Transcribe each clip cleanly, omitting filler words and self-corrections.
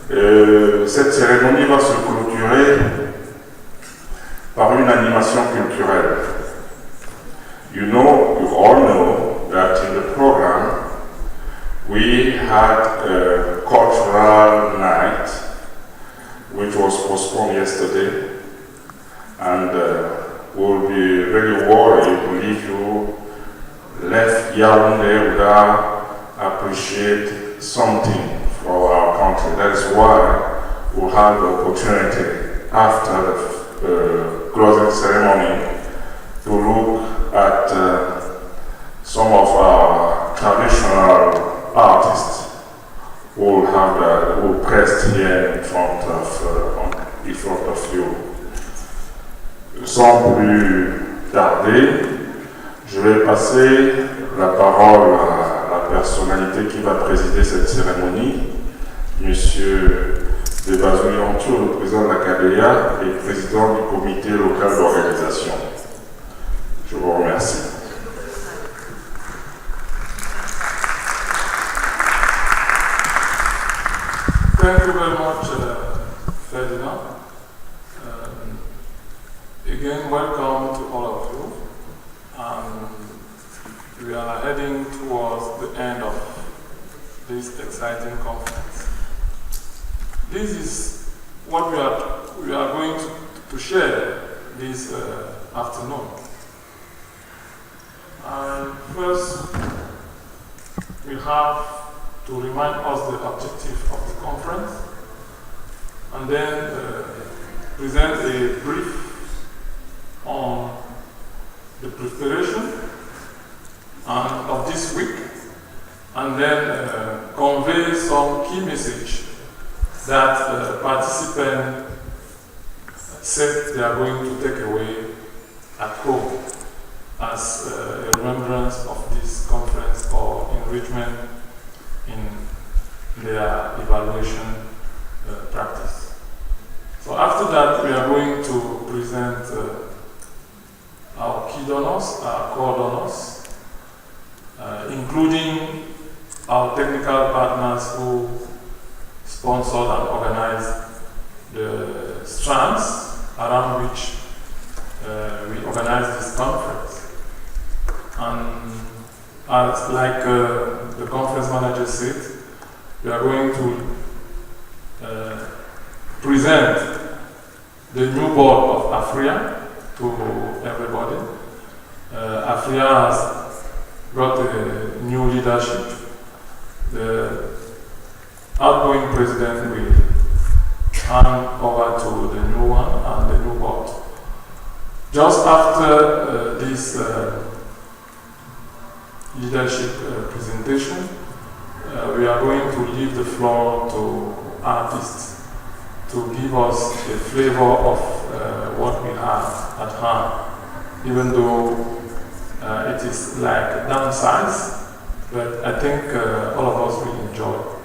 Cette cérémonie va se clôturer par une animation culturelle. You all know that in the program we had a cultural night which was postponed yesterday, and we'll be very worried to leave you left Yaoundé without appreciate something for our country. That's why we'll have the opportunity after the closing ceremony to look at some of our traditional artists who will pressed here in front of you. Sans plus tarder, je vais passer la parole à la personnalité qui va présider cette cérémonie, Monsieur de Bazouillantou, le président de la KDA et président du comité local d'organisation. Je vous remercie. Thank you very much, Ferdinand. Again, welcome to all of you. We are heading towards the end of this exciting conference. This is what we are going to share this afternoon. First, we have to remind us the objective of the conference, and then present a brief on the preparation of this week, and then convey some key message that participants said they are going to take away at home as a remembrance of this conference or enrichment in their evaluation practice. So after that, we are going to present our key donors, our core donors, including our technical partners who sponsored and organized the strands around which we organized this conference. And as like the conference manager said, we are going to present the new board of AfrEA to everybody. AfrEA has got a new leadership. The outgoing president will hand over to the new one and the new board. Just after this leadership presentation, we are going to leave the floor to artists to give us a flavor of what we have at hand, even though it is like downsize, but I think all of us will enjoy.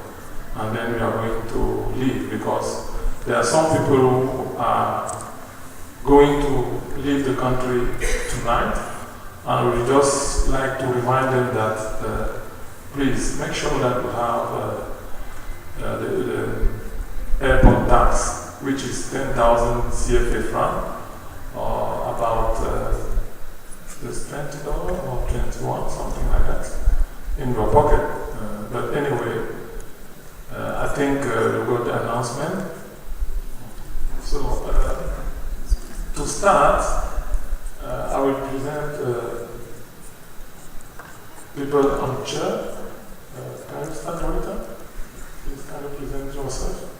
And then we are going to leave because there are some people who are going to leave the country tonight, and we just like to remind them that please make sure that we have the airport tax, which is 10,000 CFA franc, or about this $20 or 21, something like that, in your pocket. But anyway, I think we got the announcement. So to start, I will present people on the chair. Can you start, Jonathan? Please, can you present yourself?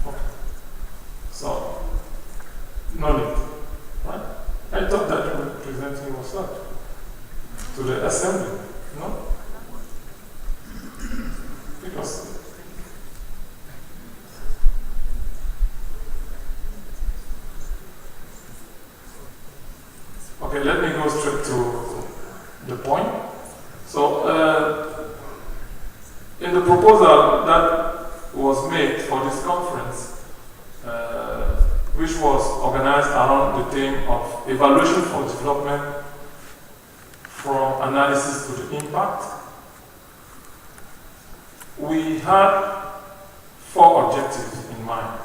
Okay. So, no need, right? I thought that you were presenting yourself to the assembly, no? Because okay, let me go straight to the point. So, in the proposal that was made for this conference, which was organized around the theme of evaluation for development from analysis to the impact, we had 4 objectives in mind.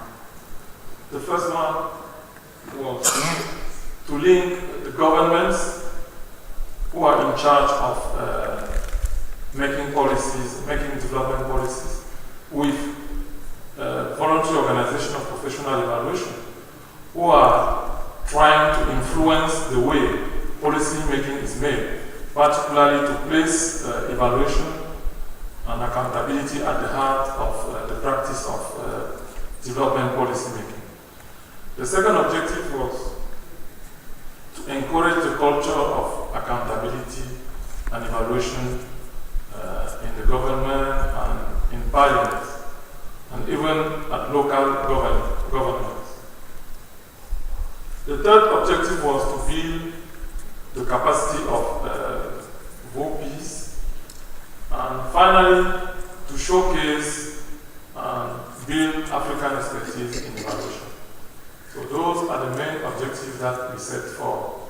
The first one was to link the governments who are in charge of making policies, making development policies, with voluntary organization of professional evaluation, who are trying to influence the way policy making is made, particularly to place evaluation and accountability at the heart of the practice of development policy making. The second objective was to encourage the culture of accountability and evaluation in the government and in parliament, and even at local governments. The third objective was to build the capacity of VOPs, and finally to showcase and build African expertise in evaluation. So those are the main objectives that we set for,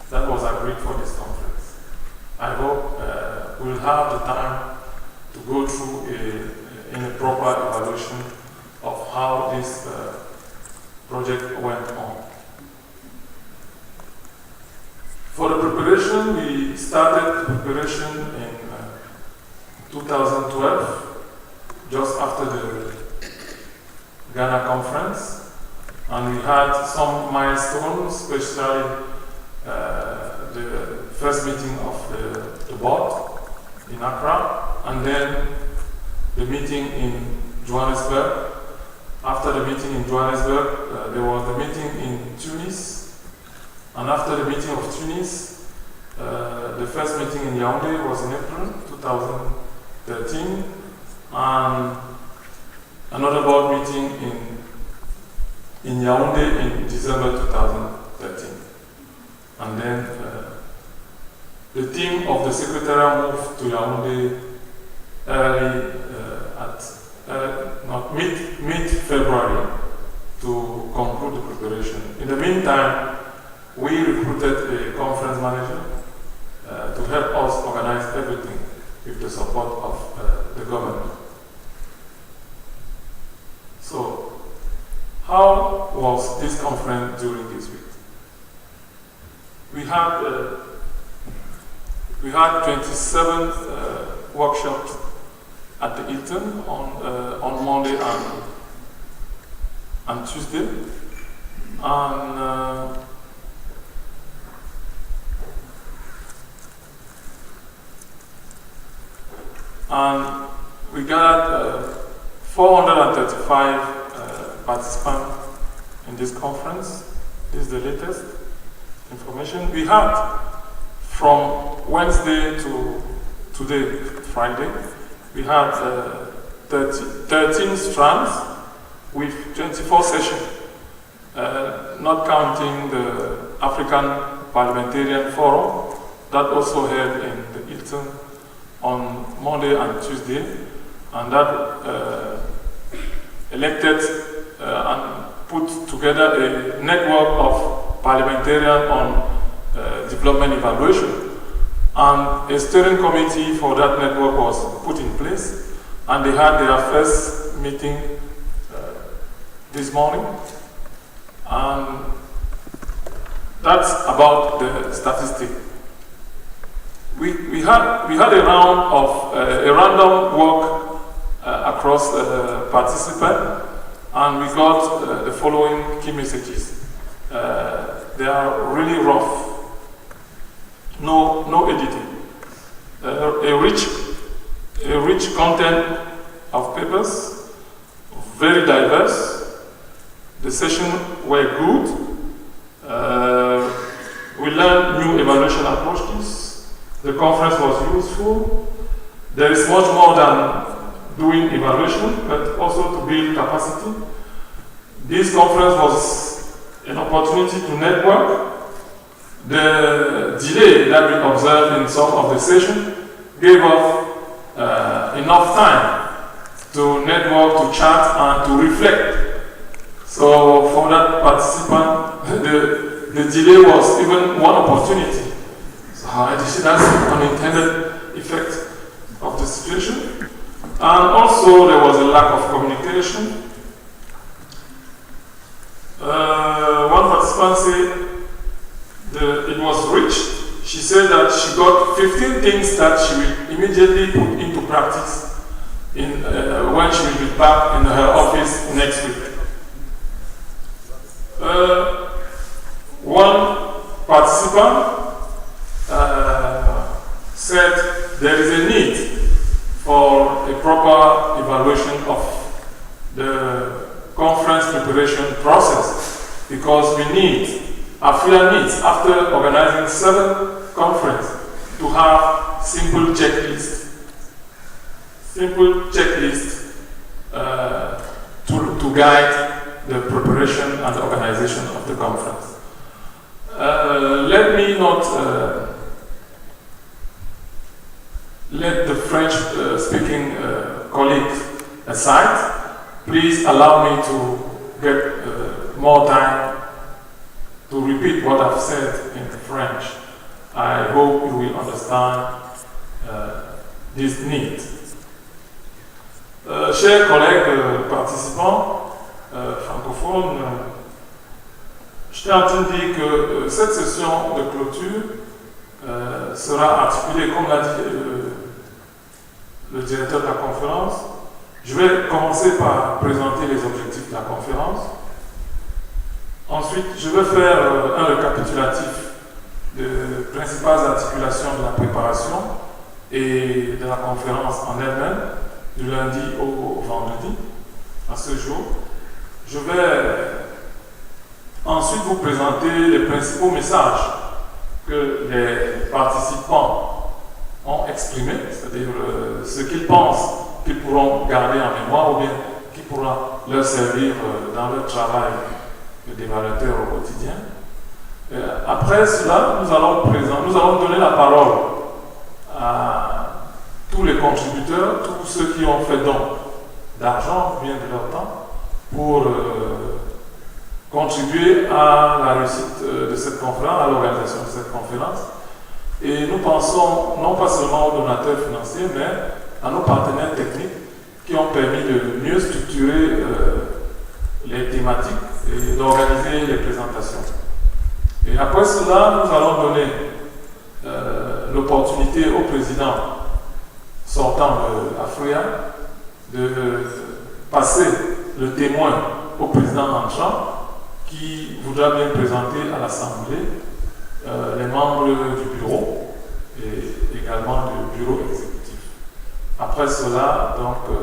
that was agreed for this conference. I hope we'll have the time to go through in a proper evaluation of how this project went on. For the preparation, we started the preparation in 2012, just after the Ghana conference. And we had some milestones, especially the first meeting of the board in Accra, and then the meeting in Johannesburg. After the meeting in Johannesburg, there was the meeting in Tunis, and after the meeting of Tunis, the first meeting in Yaoundé was in April 2013, and another board meeting in Yaoundé in December 2013. And then the team of the Secretariat moved to Yaoundé mid-February to conclude the preparation. In the meantime, we recruited a conference manager to help us organize everything with the support of the government. So, how was this conference during this week? We had 27 workshops at the Hilton on Monday and Tuesday, and we gathered 435 participants in this conference. This is the latest information. We had from Wednesday to today, Friday, we had 13 strands with 24 sessions, not counting the African Parliamentarian Forum that also held in the Hilton on Monday and Tuesday, and that elected and put together a network of parliamentarians on development evaluation. And a steering committee for that network was put in place, and they had their first meeting this morning. And that's about the statistic. We had a round of a random walk across participants, and we got the following key messages. They are really rough. No editing. A rich content of papers, very diverse. The sessions were good. We learned new evaluation approaches. The conference was useful. There is much more than doing evaluation, but also to build capacity. This conference was an opportunity to network. The delay that we observed in some of the sessions gave us enough time to network, to chat, and to reflect. So for that participant, the delay was even one opportunity. So I see that's an unintended effect of the situation. And also there was a lack of communication. One participant said it was rich. She said that she got 15 things that she will immediately put into practice when she will be back in her office next week. One participant said there is a need for a proper evaluation of the conference preparation process, because we need, AfrEA needs, after organizing 7 conferences, to have simple checklists to guide the preparation and the organization of the conference. Let me not let the French-speaking colleagues aside. Please allow me to get more time to repeat what I've said in French. I hope you will understand this need. Chers collègues participants francophones, je tiens à dire que cette session de clôture sera articulée, comme l'a dit le directeur de la conférence. Je vais commencer par présenter les objectifs de la conférence. Ensuite, je vais faire un récapitulatif des principales articulations de la préparation et de la conférence en elle-même, du lundi au vendredi, à ce jour. Je vais ensuite vous présenter les principaux messages que les participants ont exprimés, c'est-à-dire ce qu'ils pensent qu'ils pourront garder en mémoire ou bien qui pourra leur servir dans leur travail d'évaluateur au quotidien. Après cela, nous allons donner la parole à tous les contributeurs, tous ceux qui ont fait don d'argent ou bien de leur temps pour contribuer à la réussite de cette conférence, à l'organisation de cette conférence. Et nous pensons non pas seulement aux donateurs financiers, mais à nos partenaires techniques qui ont permis de mieux structurer les thématiques et d'organiser les présentations. Et après cela, nous allons donner l'opportunité au président sortant de AfrEA de passer le témoin au président entrant qui voudra bien présenter à l'Assemblée les membres du bureau et également du bureau exécutif. Après cela, donc,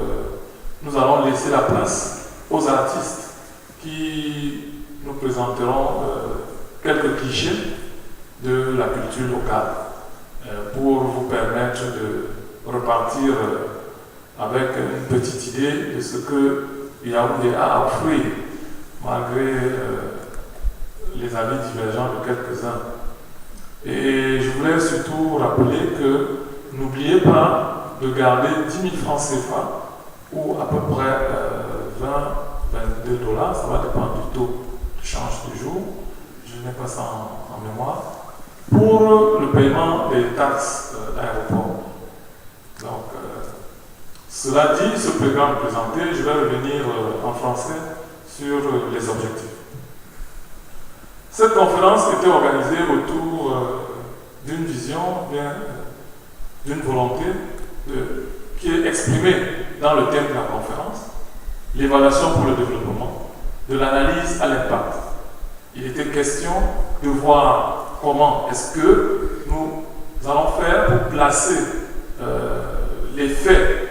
nous allons laisser la place aux artistes qui nous présenteront quelques clichés de la culture locale pour vous permettre de repartir avec une petite idée de ce que Yaoundé a offert malgré les avis divergents de quelques-uns. Et je voulais surtout rappeler que n'oubliez pas de garder 10 000 francs CFA ou à peu près 20-22 $, ça va dépendre du taux de change du jour, je n'ai pas ça en mémoire, pour le paiement des taxes d'aéroport. Donc, cela dit, ce programme présenté, je vais revenir en français sur les objectifs. Cette conférence était organisée autour d'une vision, d'une volonté qui est exprimée dans le thème de la conférence, l'évaluation pour le développement, de l'analyse à l'impact. Il était question de voir comment est-ce que nous allons faire pour placer les faits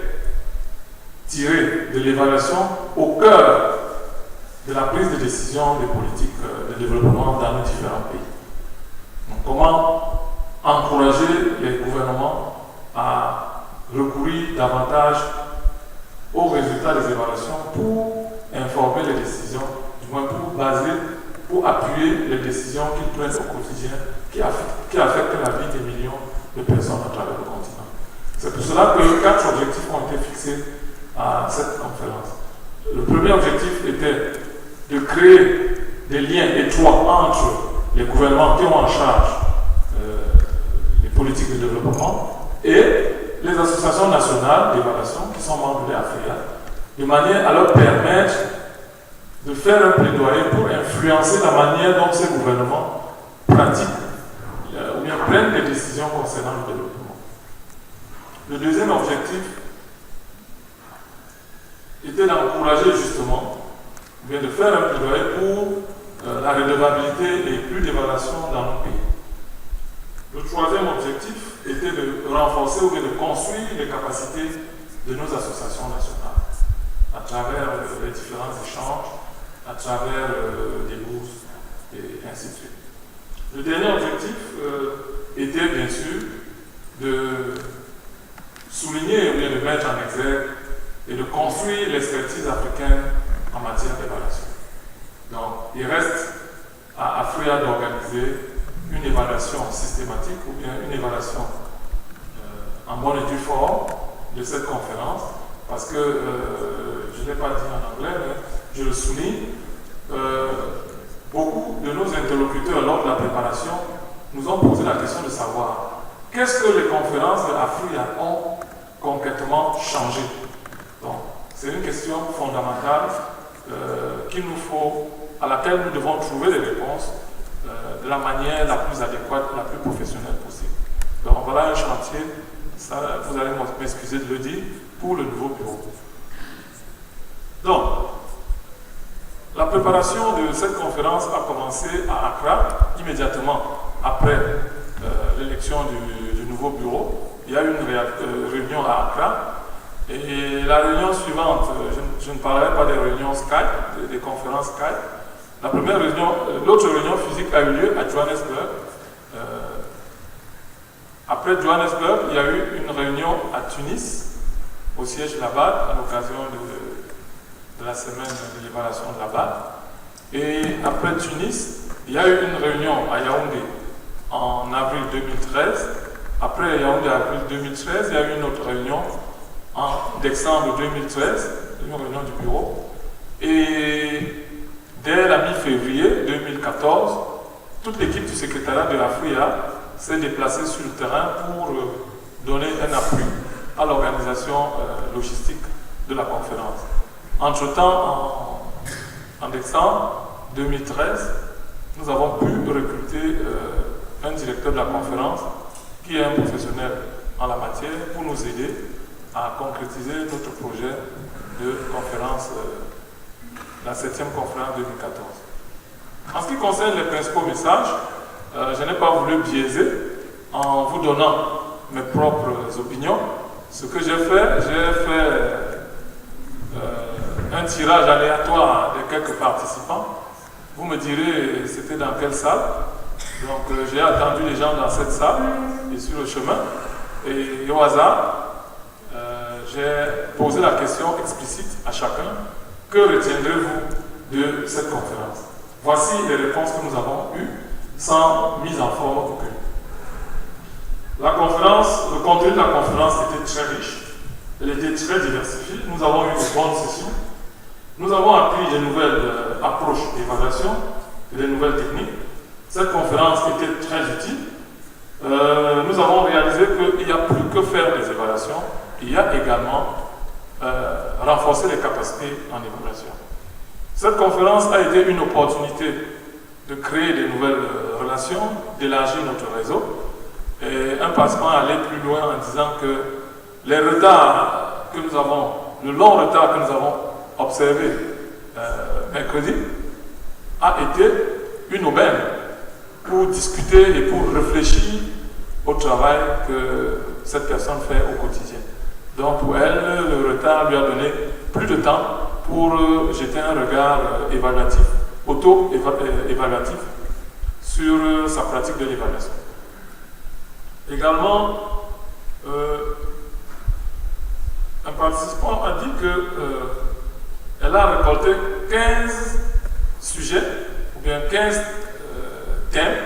tirés de l'évaluation au cœur de la prise de décision des politiques de développement dans nos différents pays. Donc, comment encourager les gouvernements à recourir davantage aux résultats des évaluations pour informer les décisions, du moins pour appuyer les décisions qu'ils prennent au quotidien qui affectent la vie des millions de personnes à travers le continent. C'est pour cela que 4 objectifs ont été fixés à cette conférence. Le premier objectif était de créer des liens étroits entre les gouvernements qui ont en charge les politiques de développement et les associations nationales d'évaluation qui sont membres de l'AfrEA, de manière à leur permettre de faire un plaidoyer pour influencer la manière dont ces gouvernements pratiquent ou bien prennent des décisions concernant le développement. Le deuxième objectif était d'encourager justement, ou bien de faire un plaidoyer pour la redevabilité et plus d'évaluation dans nos pays. Le troisième objectif était de renforcer ou bien de construire les capacités de nos associations nationales à travers les différents échanges, à travers des bourses et ainsi de suite. Le dernier objectif était bien sûr de souligner ou bien de mettre en exergue et de construire l'expertise africaine en matière d'évaluation. Donc, il reste à AfrEA d'organiser une évaluation systématique ou bien une évaluation en bonne et due forme de cette conférence, parce que, je ne l'ai pas dit en anglais, mais je le souligne, beaucoup de nos interlocuteurs lors de la préparation nous ont posé la question de savoir qu'est-ce que les conférences de AfrEA ont concrètement changé. Donc, c'est une question fondamentale à laquelle nous devons trouver des réponses de la manière la plus adéquate, la plus professionnelle possible. Donc voilà un chantier, ça, vous allez m'excuser de le dire, pour le nouveau bureau. Donc, la préparation de cette conférence a commencé à Accra, immédiatement après l'élection du nouveau bureau. Il y a eu une réunion à Accra. Et la réunion suivante, je ne parlerai pas des réunions Skype, des conférences Skype. L'autre réunion physique a eu lieu à Johannesburg. Après Johannesburg, il y a eu une réunion à Tunis, au siège de la BAD, à l'occasion de la semaine de l'évaluation de la BAD. Et après Tunis, il y a eu une réunion à Yaoundé en avril 2013. Après Yaoundé, avril 2013, il y a eu une autre réunion en décembre 2013, une réunion du bureau. Et dès la mi-février 2014, toute l'équipe du secrétariat de l'AfrEA s'est déplacée sur le terrain pour donner un appui à l'organisation logistique de la conférence. Entre-temps, en décembre 2013, nous avons pu recruter un directeur de la conférence qui est un professionnel en la matière pour nous aider à concrétiser notre projet de conférence, la 7e conférence 2014. En ce qui concerne les principaux messages, je n'ai pas voulu biaiser en vous donnant mes propres opinions. Ce que j'ai fait un tirage aléatoire de quelques participants. Vous me direz c'était dans quelle salle. Donc j'ai attendu les gens dans cette salle et sur le chemin. Et au hasard, j'ai posé la question explicite à chacun. Que retiendrez-vous de cette conférence? Voici les réponses que nous avons eues, sans mise en forme aucune. Le contenu de la conférence était très riche, elle était très diversifiée. Nous avons eu de bonnes sessions. Nous avons appris des nouvelles approches d'évaluation et des nouvelles techniques. Cette conférence était très utile. Nous avons réalisé qu'il n'y a plus que faire des évaluations, il y a également renforcer les capacités en évaluation. Cette conférence a été une opportunité de créer de nouvelles relations, d'élargir notre réseau, et un participant allait plus loin en disant que les retards que nous avons, le long retard que nous avons observé mercredi, a été une aubaine pour discuter et pour réfléchir au travail que cette personne fait au quotidien. Donc pour elle, le retard lui a donné plus de temps pour jeter un regard évaluatif, auto-évaluatif sur sa pratique de l'évaluation. Également, un participant a dit qu'elle a récolté 15 sujets ou bien 15 thèmes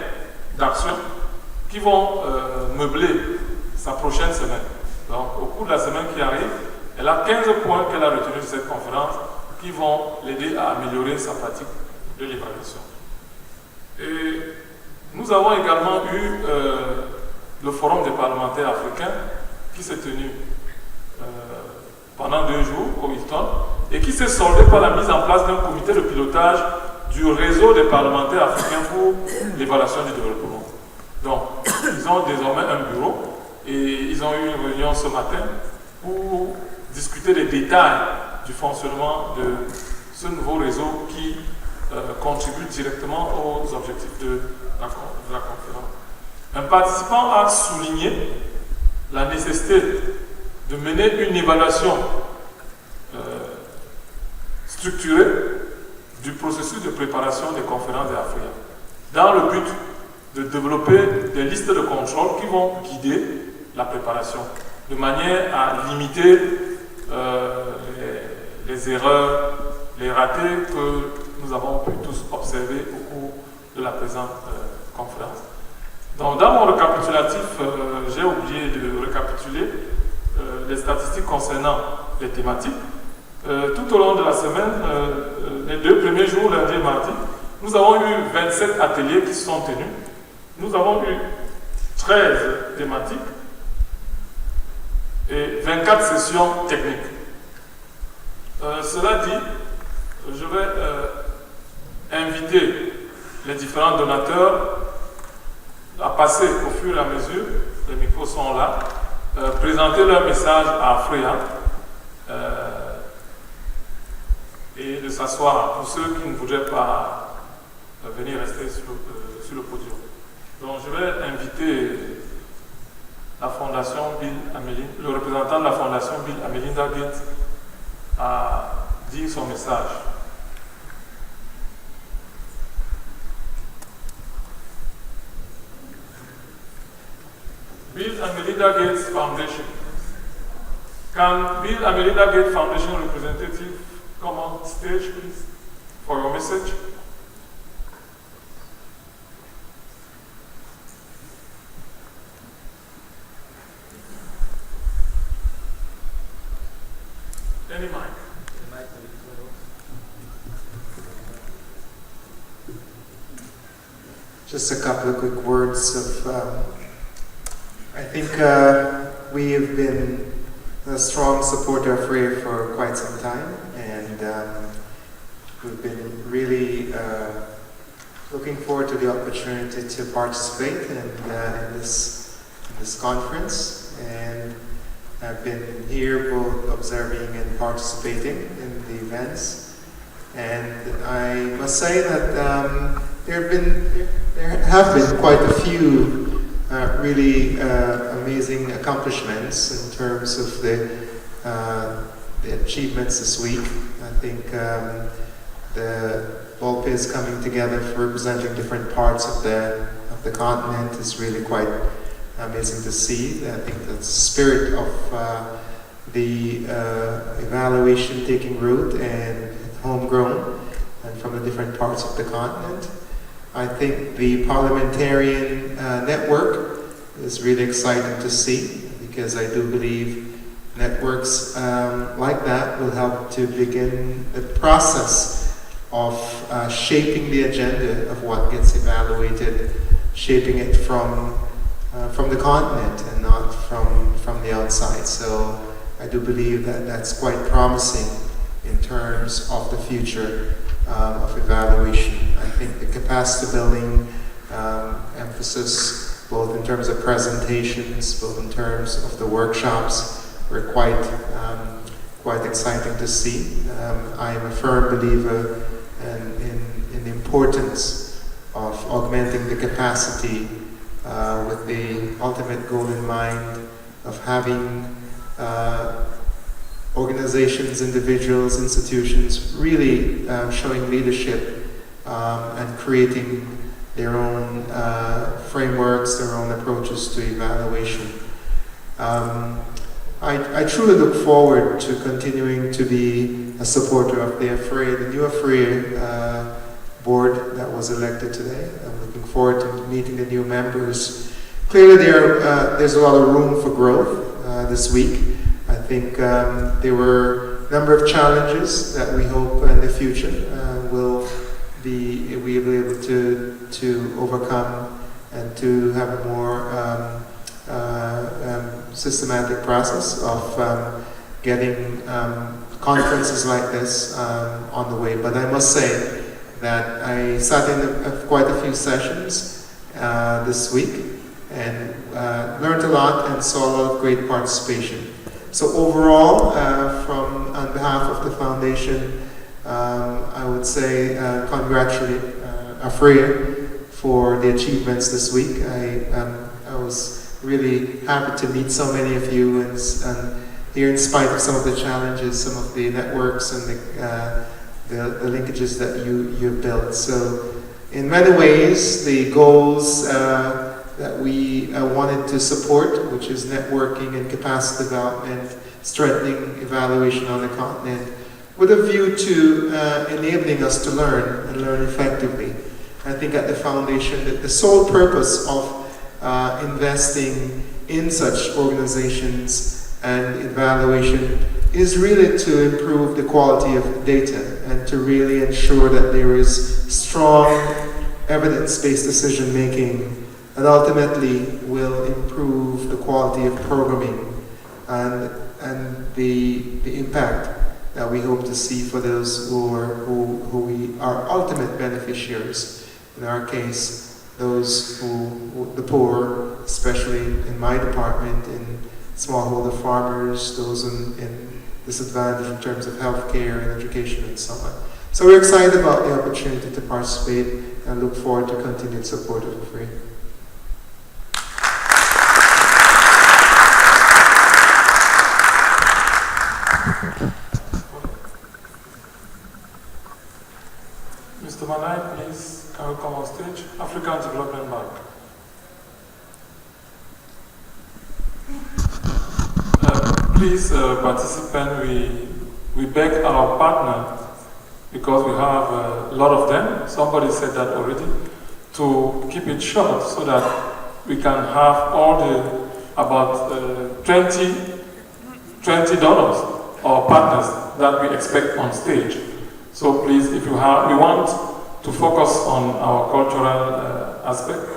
d'action qui vont meubler sa prochaine semaine. Donc, au cours de la semaine qui arrive, elle a 15 points qu'elle a retenus de cette conférence qui vont l'aider à améliorer sa pratique de l'évaluation. Et nous avons également eu le Forum des parlementaires africains qui s'est tenu pendant 2 jours au Hilton et qui s'est soldé par la mise en place d'un comité de pilotage du réseau des parlementaires africains pour l'évaluation du développement. Donc, ils ont désormais un bureau et ils ont eu une réunion ce matin pour discuter des détails du fonctionnement de ce nouveau réseau qui contribue directement aux objectifs de la conférence. Un participant a souligné la nécessité de mener une évaluation structurée du processus de préparation des conférences de AfrEA, dans le but de développer des listes de contrôle qui vont guider la préparation, de manière à limiter les erreurs, les ratés que nous avons pu tous observer au cours de la présente conférence. Donc, dans mon récapitulatif, j'ai oublié de récapituler les statistiques concernant les thématiques. Tout au long de la semaine, les 2 premiers jours, lundi et mardi, nous avons eu 27 ateliers qui se sont tenus. Nous avons eu 13 thématiques et 24 sessions techniques. Cela dit, je vais inviter les différents donateurs à passer au fur et à mesure, les micros sont là, présenter leur message à AfrEA et de s'asseoir pour ceux qui ne voudraient pas venir rester sur le podium. Donc je vais inviter la Fondation Bill Amelinda, le représentant de la Fondation Bill Amelinda Gates à dire son message. Bill and Melinda Gates Foundation. Can Bill and Melinda Gates Foundation representative come on stage, please, for your message? Any mic? Just a couple of quick words of, I think we have been a strong supporter of AfrEA for quite some time, and we've been really looking forward to the opportunity to participate in this conference, and I've been here both observing and participating in the events. And I must say that there have been quite a few really amazing accomplishments in terms of the achievements this week. I think the Volpes coming together for representing different parts of the continent is really quite amazing to see. I think the spirit of the evaluation taking root and homegrown and from the different parts of the continent. I think the parliamentarian network is really exciting to see, because I do believe networks like that will help to begin the process of shaping the agenda of what gets evaluated, shaping it from the continent and not from the outside. So I do believe that that's quite promising in terms of the future of evaluation. I think the capacity building emphasis, both in terms of presentations, both in terms of the workshops, were quite exciting to see. I am a firm believer in the importance of augmenting the capacity with the ultimate goal in mind of having organizations, individuals, institutions really showing leadership and creating their own frameworks, their own approaches to evaluation. I truly look forward to continuing to be a supporter of the AfrEA, the new AfrEA board that was elected today. I'm looking forward to meeting the new members. Clearly there's a lot of room for growth this week. I think there were a number of challenges that we hope in the future we'll be able to overcome and to have a more systematic process of getting conferences like this on the way. But I must say that I sat in quite a few sessions this week and learned a lot and saw a lot of great participation. So overall, on behalf of the foundation, I would say congratulate AfrEA for the achievements this week. I was really happy to meet so many of you and here, in spite of some of the challenges, some of the networks and the linkages that you built. So in many ways, the goals that we wanted to support, which is networking and capacity development, strengthening evaluation on the continent, with a view to enabling us to learn and learn effectively. I think at the foundation that the sole purpose of investing in such organizations and evaluation is really to improve the quality of data and to really ensure that there is strong evidence-based decision making that ultimately will improve the quality of programming and the impact that we hope to see for those who we are ultimate beneficiaries. In our case, those the poor, especially in my department, in smallholder farmers, those in disadvantage in terms of healthcare and education and so on. So we're excited about the opportunity to participate and look forward to continued support of AfrEA. Mr. Manai, please, can you come on stage? African Development Bank. Please, participant, we beg our partner, because we have a lot of them, somebody said that already, to keep it short so that we can have all the, about $20 or partners that we expect on stage. So please, if you have, we want to focus on our cultural aspect,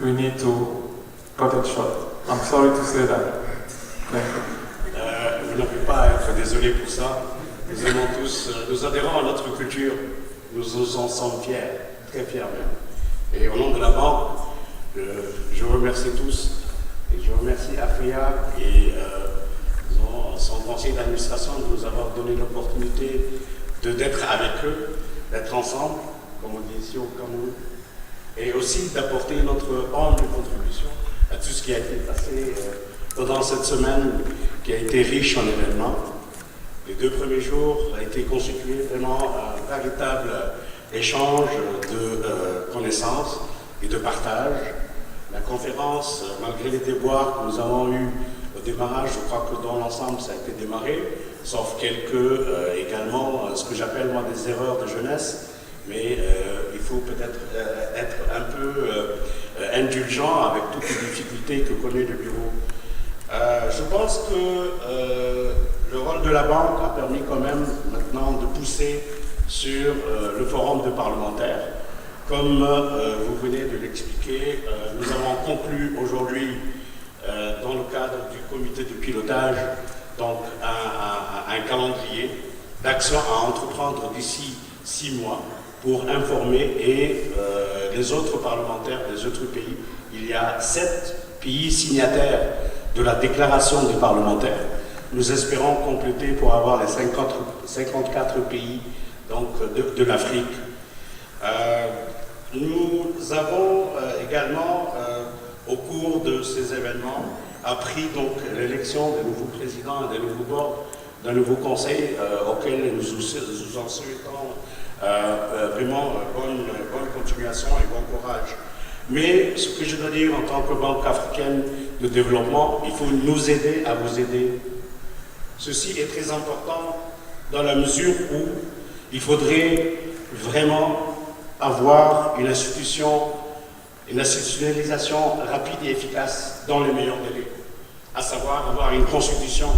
we need to cut it short. I'm sorry to say that. Thank you. Vous n'avez pas à être désolé pour ça. Nous aimons tous, nous adhérons à notre culture. Nous en sommes fiers, très fiers même. Et au nom de la banque, je vous remercie tous. Et je remercie AfrEA et son conseil d'administration de nous avoir donné l'opportunité d'être avec eux, d'être ensemble, comme on dit ici au Cameroun, et aussi d'apporter notre humble contribution à tout ce qui a été passé pendant cette semaine qui a été riche en événements. Les 2 premiers jours a été constitué vraiment un véritable échange de connaissances et de partage. La conférence, malgré les déboires que nous avons eus au démarrage, je crois que dans l'ensemble ça a été démarré, sauf quelques également, ce que j'appelle moi des erreurs de jeunesse, mais il faut peut-être être un peu indulgent avec toutes les difficultés que connaît le bureau. Je pense que le rôle de la banque a permis quand même maintenant de pousser sur le forum de parlementaires. Comme vous venez de l'expliquer, nous avons conclu aujourd'hui dans le cadre du comité de pilotage donc un calendrier d'actions à entreprendre d'ici 6 mois pour informer et les autres parlementaires des autres pays. Il y a 7 pays signataires de la déclaration des parlementaires. Nous espérons compléter pour avoir les 54 pays donc, de l'Afrique. Nous avons également, au cours de ces événements, appris donc l'élection des nouveaux présidents et des nouveaux boards, d'un nouveau conseil auquel nous en souhaitons vraiment bonne continuation et bon courage. Mais ce que je dois dire en tant que Banque africaine de développement, il faut nous aider à vous aider. Ceci est très important dans la mesure où il faudrait vraiment avoir une institutionnalisation rapide et efficace dans les meilleurs délais, à savoir avoir une constitution,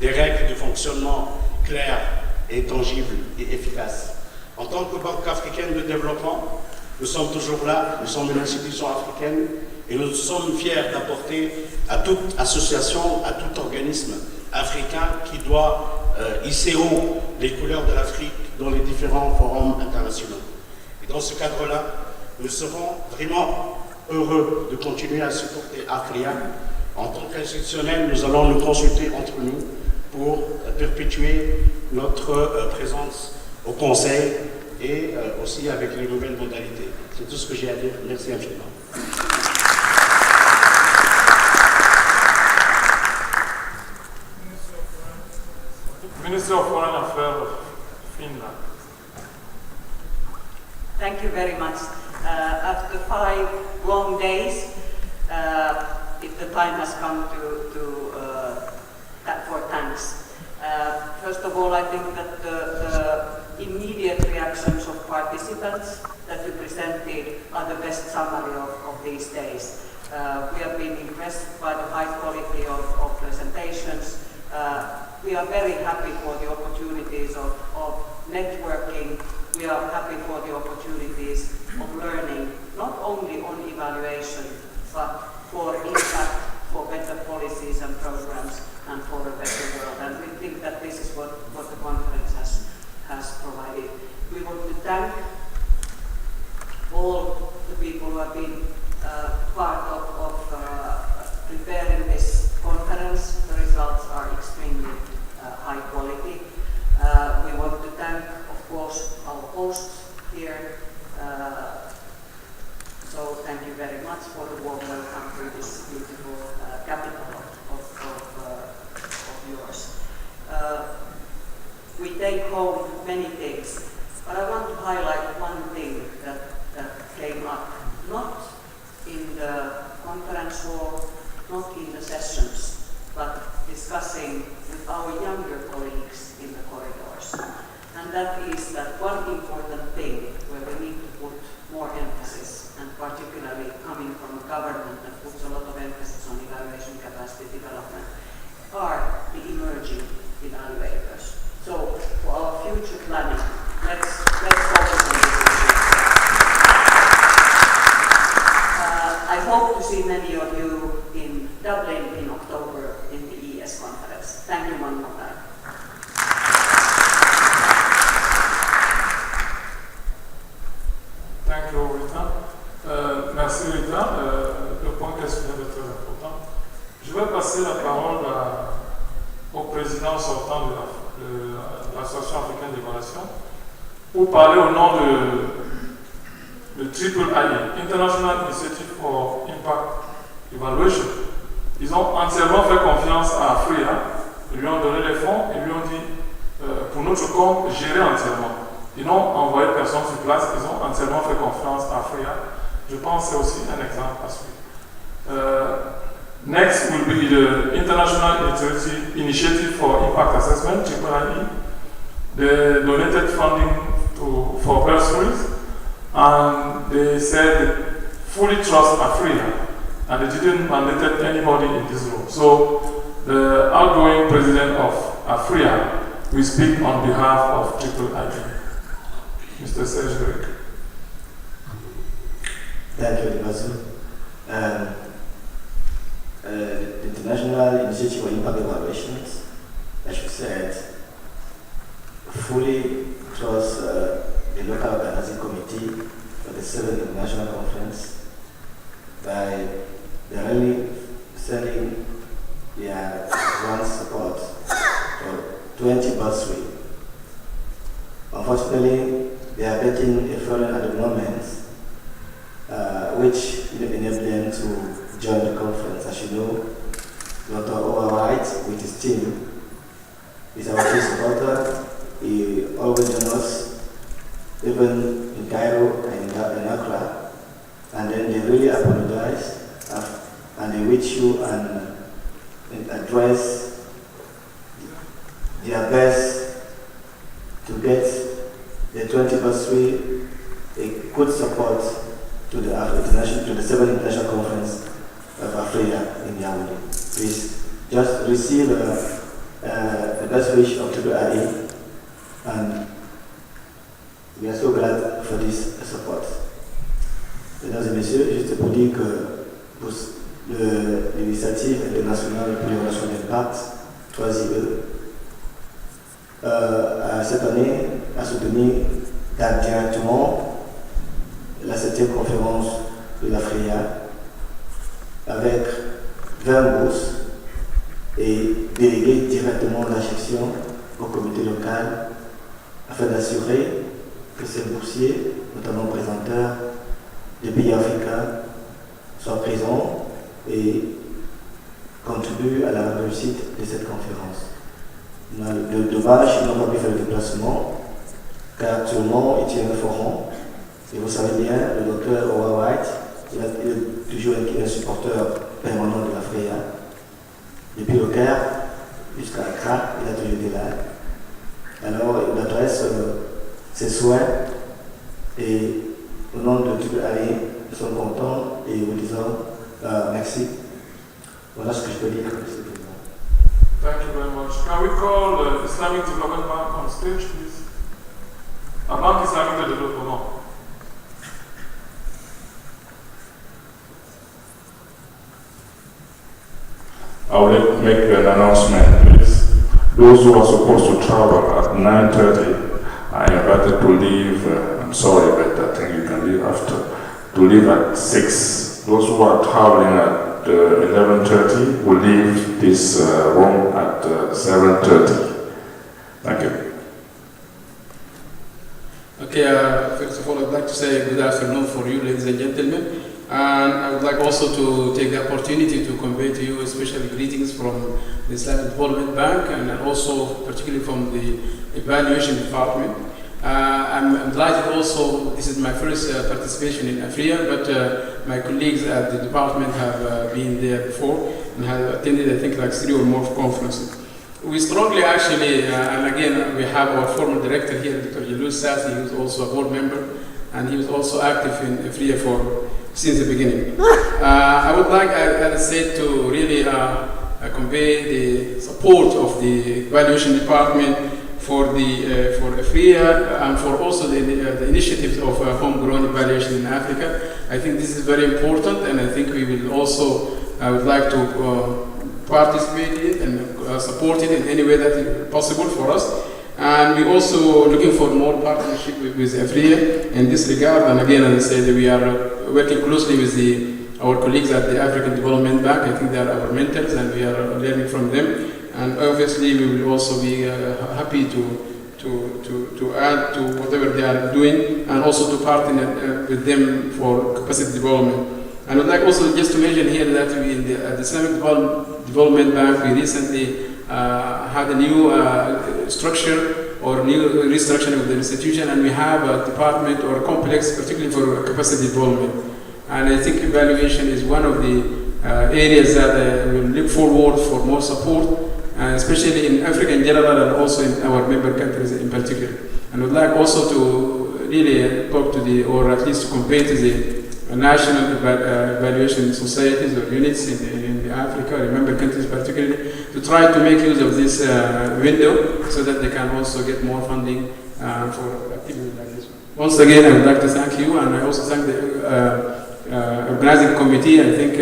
des règles de fonctionnement claires et tangibles et efficaces. En tant que Banque africaine de développement, nous sommes toujours là, nous sommes une institution africaine Et nous sommes fiers d'apporter à toute association, à tout organisme africain qui doit hisser haut les couleurs de l'Afrique dans les différents forums internationaux. Et dans ce cadre-là, nous serons vraiment heureux de continuer à supporter AfrEA. En tant qu'institutionnel, nous allons nous consulter entre nous pour perpétuer notre présence au Conseil et aussi avec les nouvelles modalités. C'est tout ce que j'ai à dire. Merci infiniment. Minister of Foreign Affairs of Finland. Thank you very much. After 5 long days, if the time has come for thanks. First of all, I think that the immediate reactions of participants that you presented are the best summary of these days. We have been impressed by the high quality of presentations. We are very happy for the opportunities of networking. We are happy for the opportunities of learning, not only on evaluation, but for impact, for better policies and programs, and for a better world. And we think that this is what the conference has provided. We want to thank all the people who have been part of preparing this conference. The results are extremely high quality. We want to thank, of course, our hosts here. So thank you very much for the warm welcome to this beautiful capital of yours. We take home many things, but I want to highlight one thing that came up, not in the conference hall, not in the sessions, but discussing with our younger colleagues in the corridors. And that is that one important thing where we need to put more emphasis, and particularly coming from a government that puts a lot of emphasis on evaluation capacity development, are the emerging evaluators. So for our future planning, let's focus on this issue. I hope to see many of you in Dublin in October in the ES conference. Thank you one more time. Thank you, Rita. Merci, Rita. Le point qu'elle soulève est très important. Je vais passer la parole au président sortant de l'Association africaine d'évaluation pour parler au nom de AfrEA, International Initiative for Impact Evaluation. Ils ont entièrement fait confiance à AfrEA, ils lui ont donné les fonds et lui ont dit pour notre compte, gérer entièrement. Ils n'ont envoyé personne sur place, ils ont entièrement fait confiance à AfrEA. Je pense que c'est aussi un exemple à suivre. Next will be the International Initiative for Impact Assessment, AfrEA. They donated funding for bursaries, and they said they fully trust AfrEA, and they didn't mandate anybody in this room. So the outgoing president of AfrEA will speak on behalf of AfrEA. Mr. Serge. Thank you, Basu. The International Initiative for Impact Evaluations, as you said, fully trust the local organizing committee for the 7th International Conference by really sending their grant support for 20 bursaries. Unfortunately, they are getting a foreign at the moment, which enabled them to join the conference. As you know, Dr. Owa White with his team is our key supporter. He always joins us, even in Cairo and in Accra. And then they really apologize and they reach you and address their best to get the 20 bursary a good support to the 7th International Conference of AfrEA in Yaoundé. Please just receive the best wish of AfrEA, and we are so glad for this support. Mesdames et messieurs, juste pour dire que pour l'initiative internationale pour les relations d'impact, 3IE, cette année a soutenu directement la 7e conférence de l'AfrEA avec 20 bourses et déléguer directement la gestion au comité local afin d'assurer que ces boursiers, notamment présenteurs des pays africains, soient présents et contribuent à la réussite de cette conférence. Le dommage, ils n'ont pas pu faire le déplacement car actuellement il tient un forum et vous savez bien, le docteur Owa White, il est toujours un supporter permanent de l'AfrEA. Depuis le Caire jusqu'à Accra, il a toujours été là. Alors, il adresse ses souhaits et au nom de toute l'AE, nous sommes contents et vous disons merci. Voilà ce que je peux dire. Thank you very much. Can we call the Islamic Development Bank on stage, please? A Banque Islamique de Développement. I will make an announcement, please. Those who are supposed to travel at 9:30 are invited to leave. I'm sorry, but I think you can leave after. To leave at 6. Those who are traveling at 11:30 will leave this room at 7:30. Thank you. Okay, first of all, I'd like to say good afternoon for you, ladies and gentlemen. And I would like also to take the opportunity to convey to you special greetings from the Islamic Development Bank and also particularly from the Evaluation Department. I'm delighted also, this is my first participation in AfrEA, but my colleagues at the department have been there before and have attended, I think, like 3 or more conferences. We strongly actually, and again, we have our former director here, Dr. Jalul Safi, who is also a board member, and he was also active in AfrEA since the beginning. I would like, as I said, to really convey the support of the evaluation department for AfrEA and for also the initiatives of homegrown evaluation in Africa. I think this is very important, and I think we will also, I would like to participate in it and support it in any way that is possible for us. And we're also looking for more partnership with AfrEA in this regard. And again, as I said, we are working closely with our colleagues at the African Development Bank. I think they are our mentors and we are learning from them. And obviously we will also be happy to add to whatever they are doing and also to partner with them for capacity development. And I'd like also just to mention here that we in the Islamic Development Bank, we recently had a new structure or new restructuring of the institution, and we have a department or a complex particularly for capacity development. And I think evaluation is one of the areas that we look forward for more support, especially in Africa in general and also in our member countries in particular. And we'd like also to really talk to or at least to convey to the national evaluation societies or units in Africa, in member countries particularly, to try to make use of this window so that they can also get more funding for activities like this. Once again, I would like to thank you, and I also thank the organizing committee. I think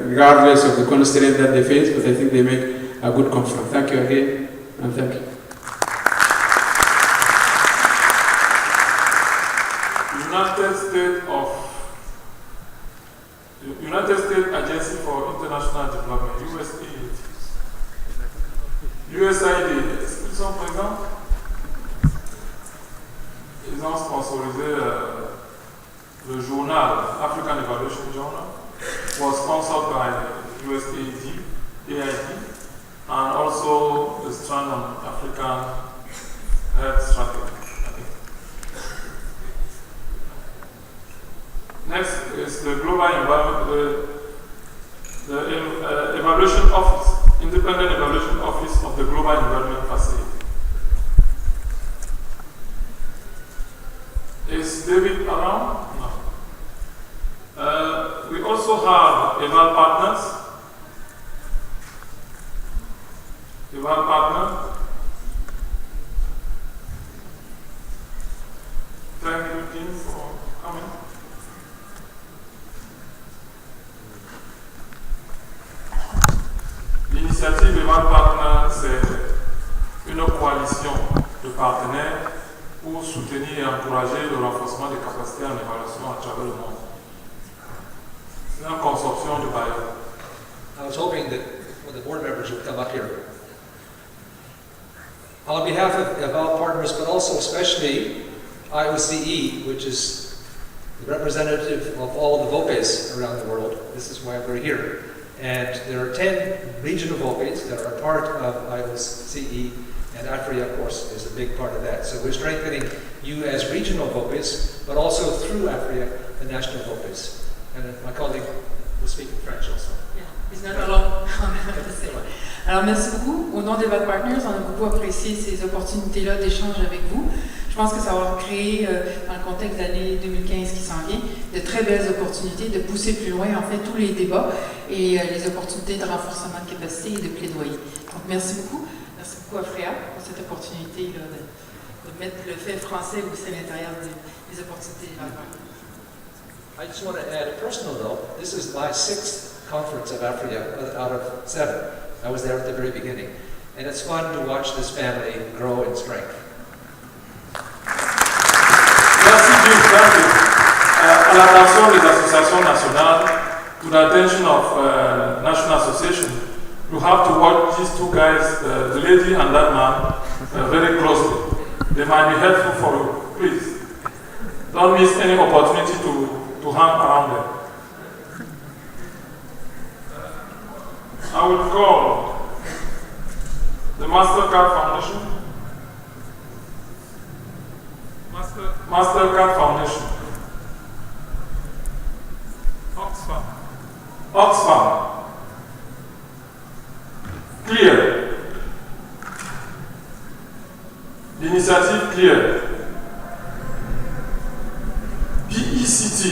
regardless of the constraint that they face, but I think they make a good conference. Thank you again, and thank you. United States Agency for International Development, USAID. USAID, est-ce qu'ils sont présents? Ils ont sponsorisé le journal, African Evaluation Journal, was sponsored by USAID, and also the strand on African Health Strategy. Next is the Global Environment, the Evaluation Office, Independent Evaluation Office of the Global Environment Facility. Is David around? No. We also have Eval Partners. Eval Partner. Thank you, team, for coming. coalition de partenaires pour soutenir et encourager le renforcement des capacités en évaluation à travers le monde. C'est un consortium de bailleurs. I was hoping that one of the board members would come up here. On behalf of all partners, but also especially IOCE, which is the representative of all the VOPEs around the world. This is why we're here. And there are 10 regional VOPEs that are a part of IOCE, and AfrEA, of course, is a big part of that. So we're strengthening you as regional VOPEs, but also through AfrEA, the national VOPEs. And my colleague will speak in French also. He's not alone. Alors, merci beaucoup. Au nom de votre partners, on a beaucoup apprécié ces opportunités-là d'échange avec vous. Je pense que ça va créer, dans le contexte de l'année 2015 qui s'en vient, de très belles opportunités de pousser plus loin, en fait, tous les débats et les opportunités de renforcement de capacité et de plaidoyer. Donc, merci beaucoup. Merci beaucoup, AfrEA, pour cette opportunité là, de mettre le fait français aussi à l'intérieur des opportunités de l'affaire. I just want to add a personal note. This is my 6th conference of AfrEA out of 7. I was there at the very beginning. And it's fun to watch this family grow in strength. Merci Jim, thank you. À l'attention des associations nationales, to the attention of National Association, you have to watch these two guys, the lady and that man, very closely. They might be helpful for you. Please, don't miss any opportunity to hang around them. I will call the MasterCard Foundation. MasterCard Foundation. Oxfam. Clear. L'initiative Clear. PECT.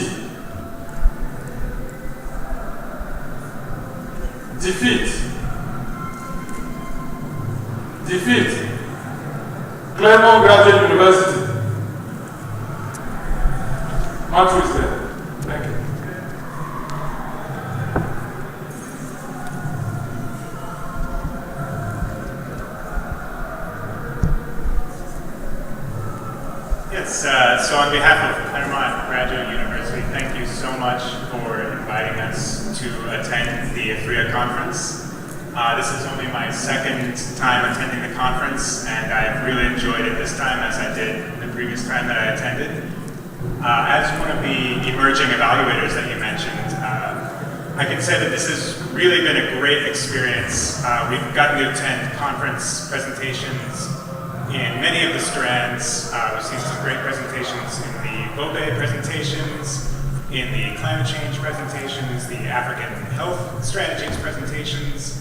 Defeat. Claremont Graduate University. Matthew is there. Thank you. Yes, so on behalf of Claremont Graduate University, thank you so much for inviting us to attend the AfrEA conference. This is only my 2nd time attending the conference, and I've really enjoyed it this time as I did the previous time that I attended. As one of the emerging evaluators that you mentioned, I can say that this has really been a great experience. We've gotten to attend conference presentations in many of the strands. We've seen some great presentations in the VOPE presentations, in the climate change presentations, the African health strategies presentations.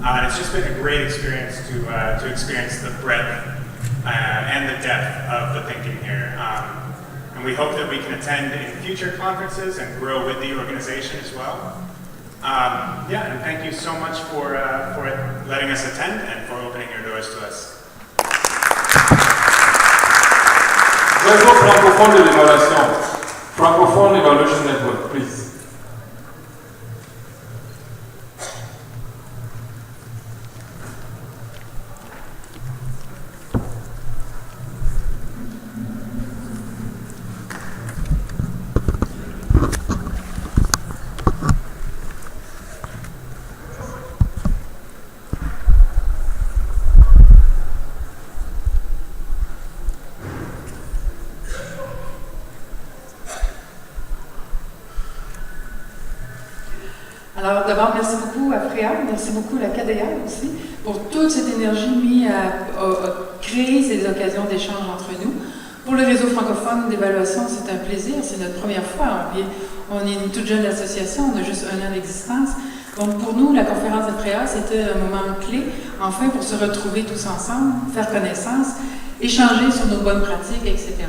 And it's just been a great experience to experience the breadth and the depth of the thinking here. And we hope that we can attend in future conferences and grow with the organization as well. And thank you so much for letting us attend and for opening your doors to us. Réseau francophone de l'évaluation. Francophone Evaluation Network, please. Alors d'abord, merci beaucoup AfrEA, merci beaucoup la KDA aussi, pour toute cette énergie mise à créer ces occasions d'échange entre nous. Pour le réseau francophone d'évaluation, c'est un plaisir, c'est notre première fois. On est une toute jeune association, on a juste 1 an d'existence. Donc pour nous, la conférence AfrEA, c'était un moment clé, enfin pour se retrouver tous ensemble, faire connaissance, échanger sur nos bonnes pratiques, etc.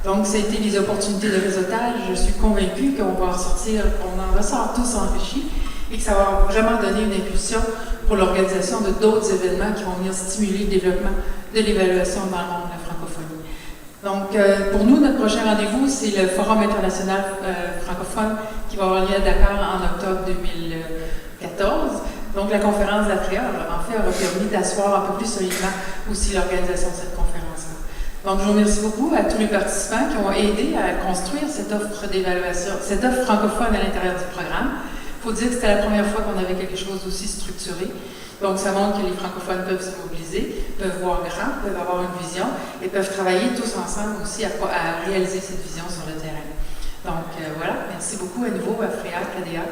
Donc, ça a été des opportunités de réseautage. Je suis convaincue qu'on va en sortir, qu'on en ressort tous enrichis et que ça va vraiment donner une impulsion pour l'organisation de d'autres événements qui vont venir stimuler le développement de l'évaluation dans le monde de la francophonie. Donc, pour nous, notre prochain rendez-vous, c'est le Forum international francophone qui va avoir lieu à Dakar en octobre 2014. Donc la conférence d'AfrEA, en fait, aura permis d'asseoir un peu plus solidement aussi l'organisation de cette conférence-là. Donc je vous remercie beaucoup à tous les participants qui ont aidé à construire cette offre d'évaluation, cette offre francophone à l'intérieur du programme. Il faut dire que c'était la première fois qu'on avait quelque chose d'aussi structuré. Donc ça montre que les francophones peuvent se mobiliser, peuvent voir grand, peuvent avoir une vision et peuvent travailler tous ensemble aussi à réaliser cette vision sur le terrain. Donc voilà, merci beaucoup à nouveau AfrEA, KDA.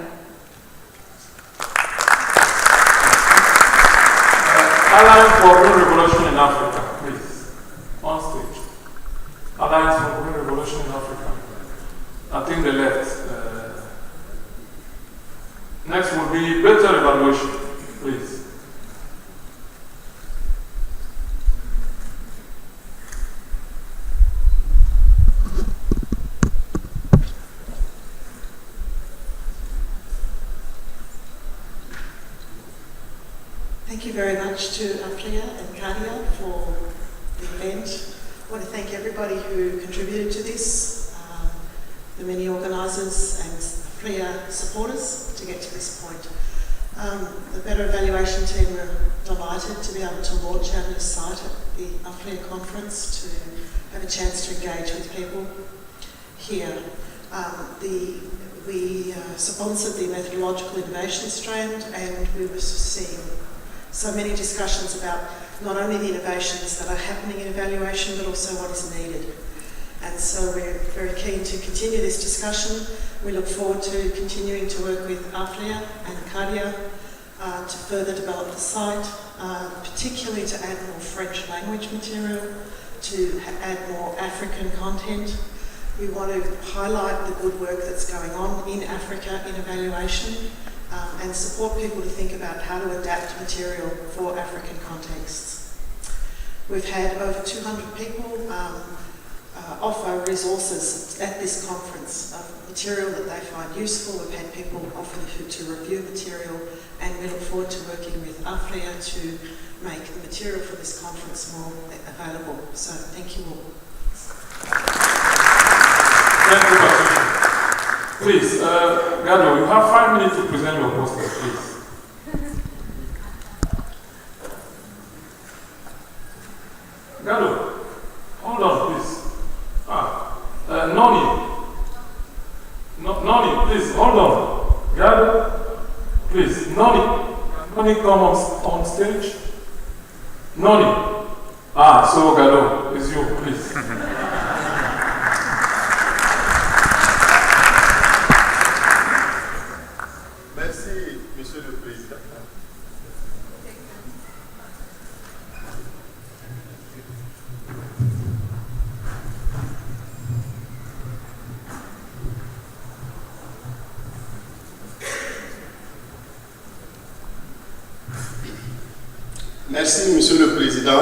Alliance for Green Revolution in Africa, please. On stage. Alliance for Green Revolution in Africa. I think they left. Next will be better evaluation, please. Thank you very much to AfrEA and Kadia for the event. I want to thank everybody who contributed to this, the many organisers and AfrEA supporters to get to this point. The Better Evaluation team were delighted to be able to launch our new site at the AfrEA conference to have a chance to engage with people here. We sponsored the methodological innovation strand, and we were seeing so many discussions about not only the innovations that are happening in evaluation, but also what is needed. And so we're very keen to continue this discussion. We look forward to continuing to work with AfrEA and Kadia to further develop the site, particularly to add more French language material, to add more African content. We want to highlight the good work that's going on in Africa in evaluation, and support people to think about how to adapt material for African contexts. We've had over 200 people offer resources at this conference of material that they find useful. We've had people offer to review material, and we look forward to working with AfrEA to make the material for this conference more available. So thank you all. Thank you, Patricia. Please, Gado, you have 5 minutes to present your poster, please. Gado, hold on, please. Noni, please, hold on. Gado, please, Noni. Noni, come on stage. Noni. So Gado, it's you, please. Merci, Monsieur le Président.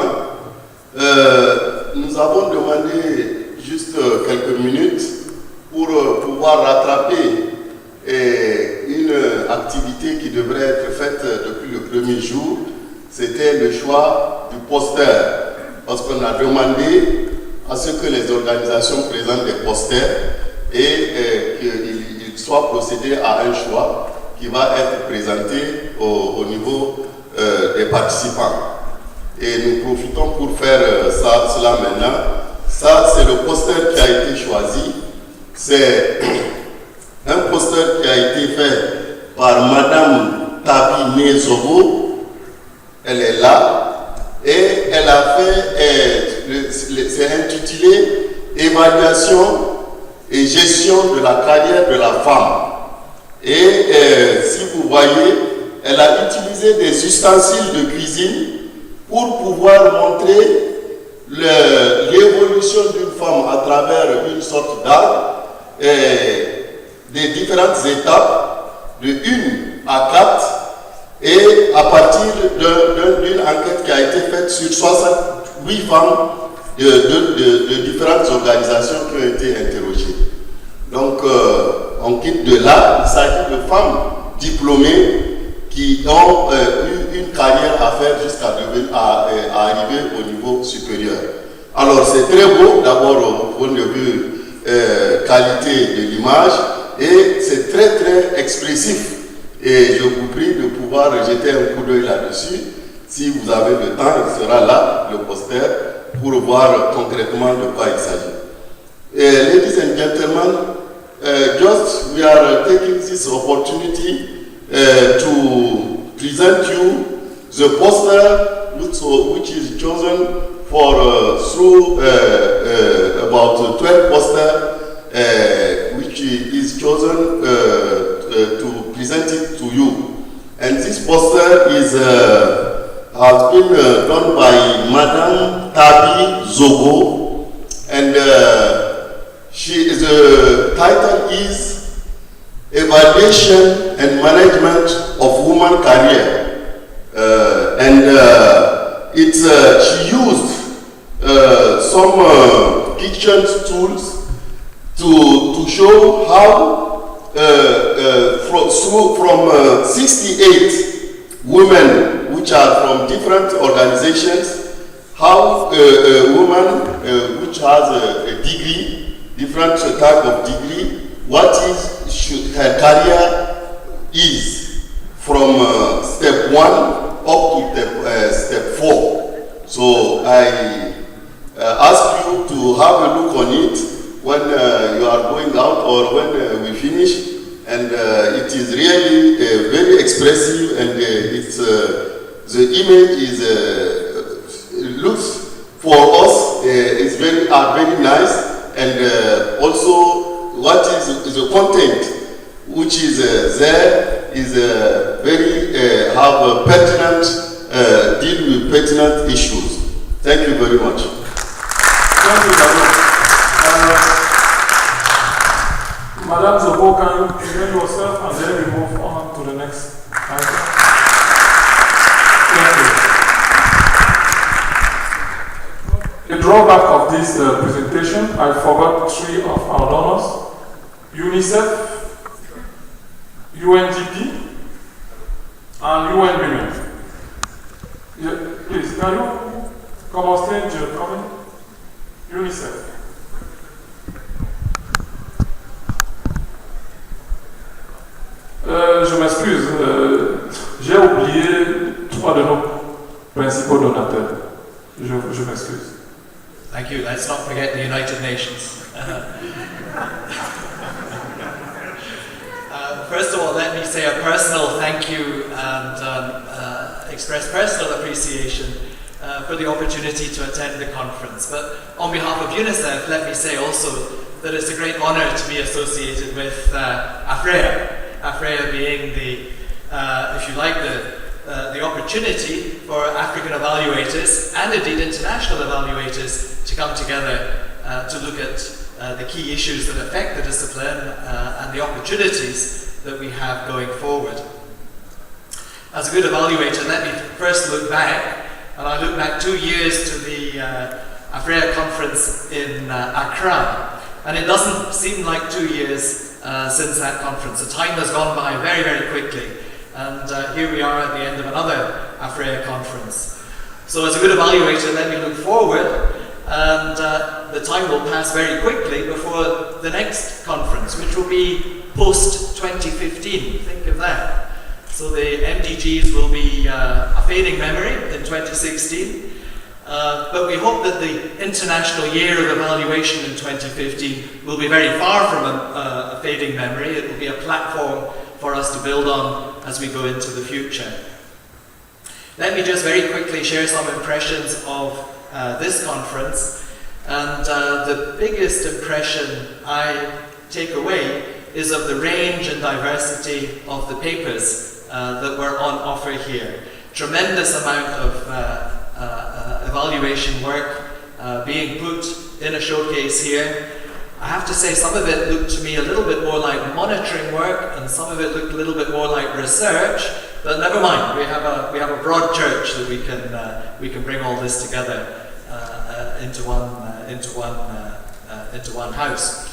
Nous avons demandé juste quelques minutes pour pouvoir rattraper une activité qui devrait être faite depuis le premier jour. C'était le choix du poster. Parce qu'on a demandé à ce que les organisations présentent des posters et qu'il soit procédé à un choix qui va être présenté au niveau des participants. Et nous profitons pour faire cela maintenant. Ça, c'est le poster qui a été choisi. C'est un poster qui a été fait par Madame Tabi Nezogo. Elle est là. Et elle a fait, c'est intitulé Évaluation et gestion de la carrière de la femme. Et si vous voyez, elle a utilisé des ustensiles de cuisine pour pouvoir montrer l'évolution d'une femme à travers une sorte d'arbre, des différentes étapes, de 1 à 4, et à partir d'une enquête qui a été faite sur 68 femmes de différentes organisations qui ont été interrogées. Donc, on quitte de là. Il s'agit de femmes diplômées qui ont eu une carrière à faire jusqu'à arriver au niveau supérieur. Alors, c'est très beau, d'abord au point de vue qualité de l'image, et c'est très très expressif. Et je vous prie de pouvoir jeter un coup d'œil là-dessus. Si vous avez le temps, il sera là, le poster, pour voir concrètement de quoi il s'agit. Ladies and gentlemen, just we are taking this opportunity to present you the poster which is chosen for through about 12 posters which is chosen to present it to you. And this poster is has been done by Madame Tabi Zogo, and the title is Evaluation and Management of Women Career. She used some kitchen tools to show how from 68 women which are from different organizations, how a woman which has a degree, different type of degree, what is her career is from step 1 up to step 4. So I ask you to have a look on it when you are going out or when we finish, and it is really very expressive, and the image is looks for us is very nice, and also what is the content which is there is very have a pertinent deal with pertinent issues. Thank you very much. Thank you, Madame Zobo, can you present yourself and then we move on to the next item? Thank you. A drawback of this presentation, I forgot 3 of our donors: UNICEF, UNDP, and UN Women. Yeah, please, can you come on stage, UNICEF. Je m'excuse, j'ai oublié 3 de nos principaux donateurs. Je m'excuse. Thank you. Let's not forget the United Nations. First of all, let me say a personal thank you and express personal appreciation for the opportunity to attend the conference. But on behalf of UNICEF, let me say also that it's a great honor to be associated with AfrEA. AfrEA being the, if you like, the opportunity for African evaluators and indeed international evaluators to come together to look at the key issues that affect the discipline and the opportunities that we have going forward. As a good evaluator, let me first look back, and I look back 2 years to the AfrEA conference in Accra, and it doesn't seem like 2 years since that conference. The time has gone by very, very quickly, and here we are at the end of another AfrEA conference. So as a good evaluator, let me look forward, and the time will pass very quickly before the next conference, which will be post-2015. Think of that. So the MDGs will be a fading memory in 2016, but we hope that the International Year of Evaluation in 2015 will be very far from a fading memory. It will be a platform for us to build on as we go into the future. Let me just very quickly share some impressions of this conference, and the biggest impression I take away is of the range and diversity of the papers that were on offer here. Tremendous amount of evaluation work being put in a showcase here. I have to say some of it looked to me a little bit more like monitoring work, and some of it looked a little bit more like research, but never mind, we have a broad church that we can bring all this together into one house.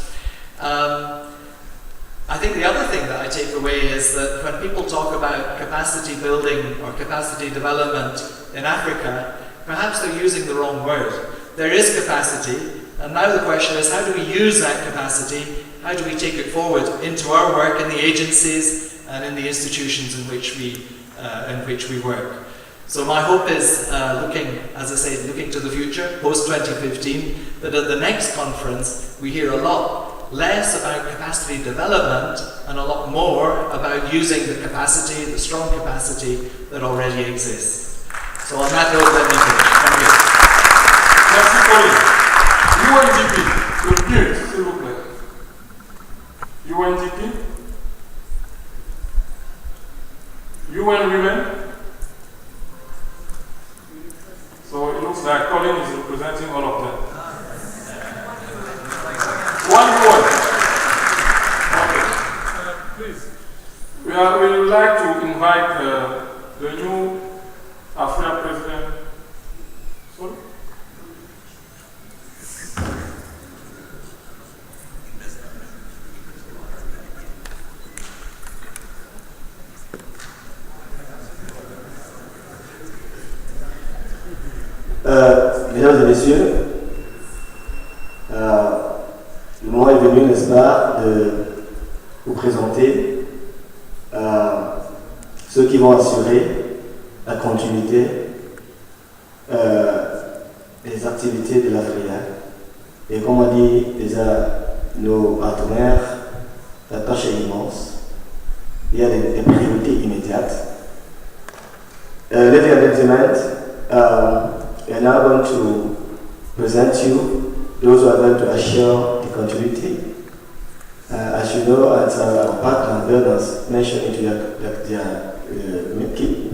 I think the other thing that I take away is that when people talk about capacity building or capacity development in Africa, perhaps they're using the wrong word. There is capacity, and now the question is, how do we use that capacity? How do we take it forward into our work in the agencies, and in the institutions in which we work. So my hope is, looking to the future, post-2015, that at the next conference we hear a lot less about capacity development and a lot more about using the capacity, the strong capacity that already exists. So on that note, let me finish. Thank you. Merci Pauline. UNDP, le mute, s'il vous plaît. UNDP, UN Women. So it looks like Colin is representing all of them. One word. Okay. Please. We would like to invite the new AfrEA president. Sorry? Mesdames et messieurs, le moment est venu, n'est-ce pas, de vous présenter ceux qui vont assurer la continuité des activités de l'AfrEA. Et comme on dit déjà nos partenaires, la tâche est immense. Il y a des priorités immédiates. Ladies and gentlemen, we are now going to present you those who are going to assure the continuity. As you know, as our partner Bernard mentioned into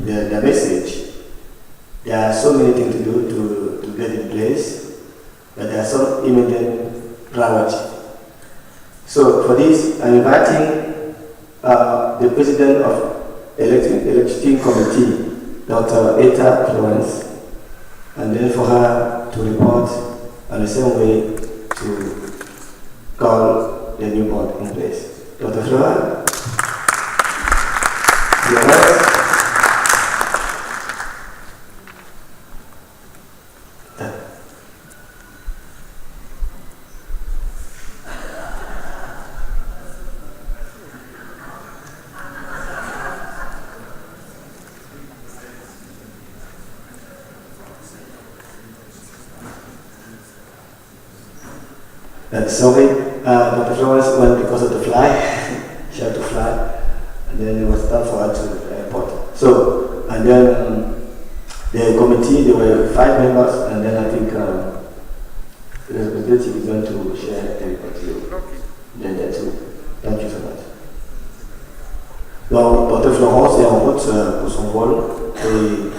their message, there are so many things to do to get in place, but there are some immediate priority. So for this, I'm inviting the President of Electing Committee, Dr. Eta Florence, and then for her to report on the same way to call the new board in place. Dr. Florence, you're right. Sorry, Dr. Florence went because of the fly. She had to fly, and then it was time for her to the airport. So, and then the committee, there were 5 members, and then I think the representative is going to share everybody. Then there too. Thank you so much. Donc, Dr. Florence est en route pour son vol, et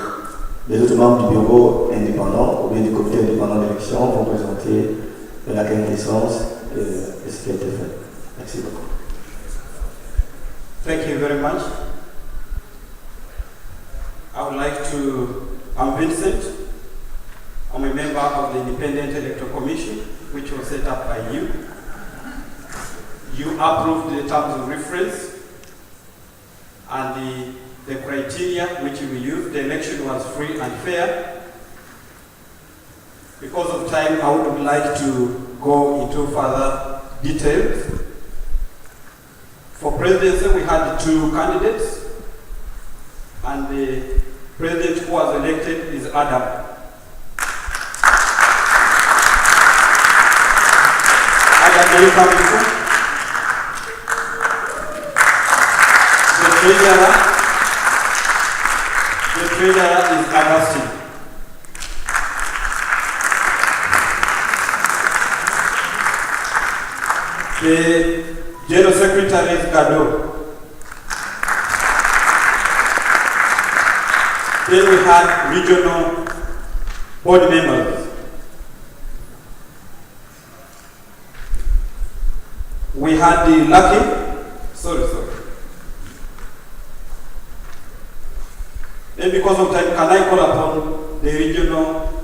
les autres membres du bureau indépendant, ou bien du comité indépendant d'élection, vont présenter la quintessence de ce qui a été fait. Merci beaucoup. Thank you very much. I would like to, I'm Vincent. I'm a member of the Independent Electoral Commission, which was set up by you. You approved the terms of reference and the criteria which we used. The election was free and fair. Because of time, I would like to go into further details. For presidency, we had 2 candidates, and the president who was elected is Adam. Adam, are you coming through? The treasurer is Augustine. The General Secretary is Gado. Then we had regional board members. We had the sorry. Then because of time, can I call upon the regional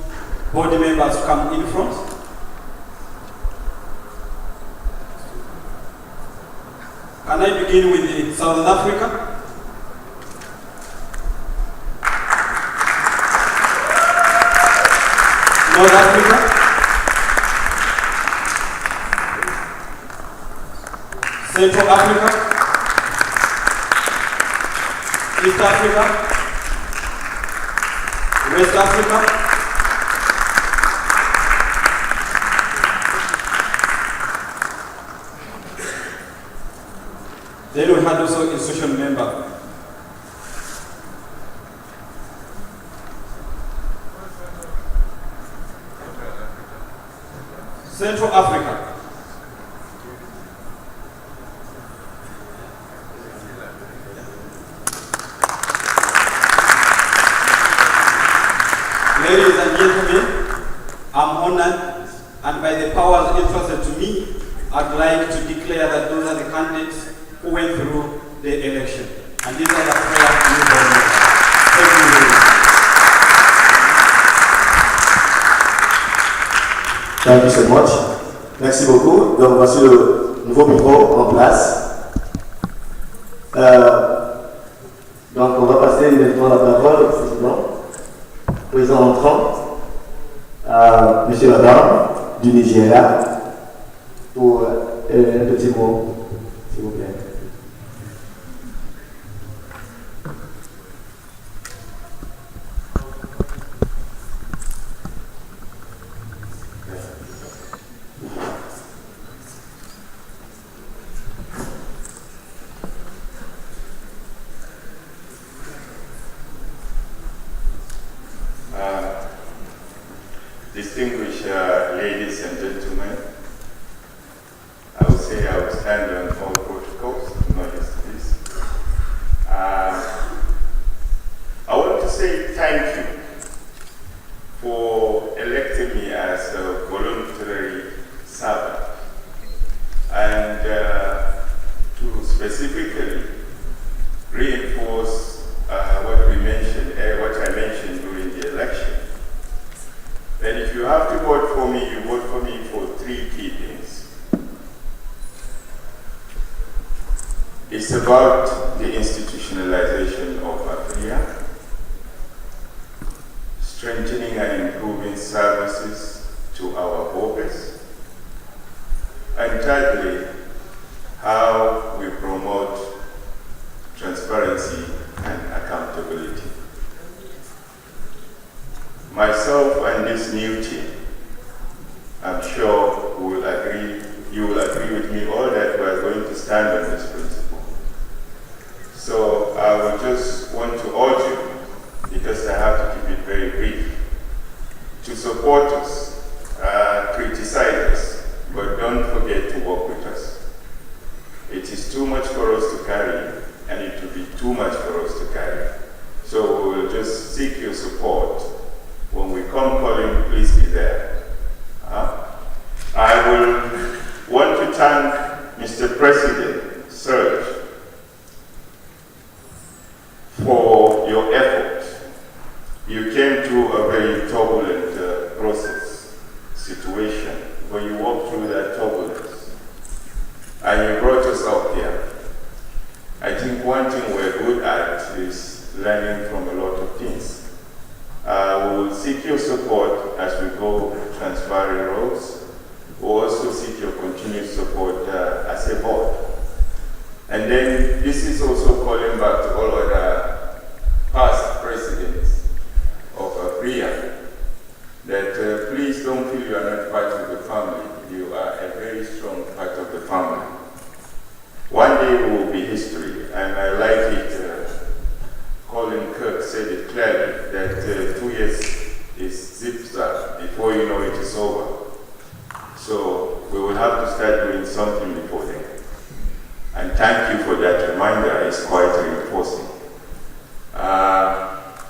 board members to come in front? Can I begin with Southern Africa? North Africa? Central Africa? East Africa, West Africa, then we had also institution member. Central Africa. Ladies and gentlemen, I'm honored, and by the powers entrusted to me, I'd like to declare that those are the candidates who went through the election. And these are the AfrEA new government. Thank you very much. Thank you so much. Merci beaucoup. Donc voici le nouveau micro en place. Donc on va passer maintenant la parole au président entrant, à M. Madame du Nigeria, pour un petit mot, s'il vous plaît. Distinguished ladies and gentlemen, I would say I will stand on all protocols, not just this. I want to say thank you for electing me as a voluntary servant, and to specifically reinforce what I mentioned during the election. That if you have to vote for me, you vote for me for three key things. It's about the institutionalization of AfrEA, strengthening and improving services to our workers, and thirdly, how we promote transparency and accountability. Myself and this new team, I'm sure you will agree with me all that we are going to stand on this principle. So I will just want to urge you, because I have to keep it very brief, to support us, criticize us, but don't forget to work with us. It is too much for us to carry, and it will be too much for us to carry. So we will just seek your support. When we come calling, please be there. I will want to thank Mr. President Serge for your effort. You came through a very turbulent situation, but you walked through that turbulence. And you brought us up here. I think one thing we're good at is learning from a lot of things. We will seek your support as we go transferring roles. We'll also seek your continued support as a board. And then this is also calling back to all other past presidents of AfrEA, that please don't feel you are not part of the family. You are a very strong part of the family. One day we will be history, and I like it. Colin Kirk said it clearly that 2 years is zip-zap. Before you know it is over. So we will have to start doing something before then. And thank you for that reminder. It's quite reinforcing.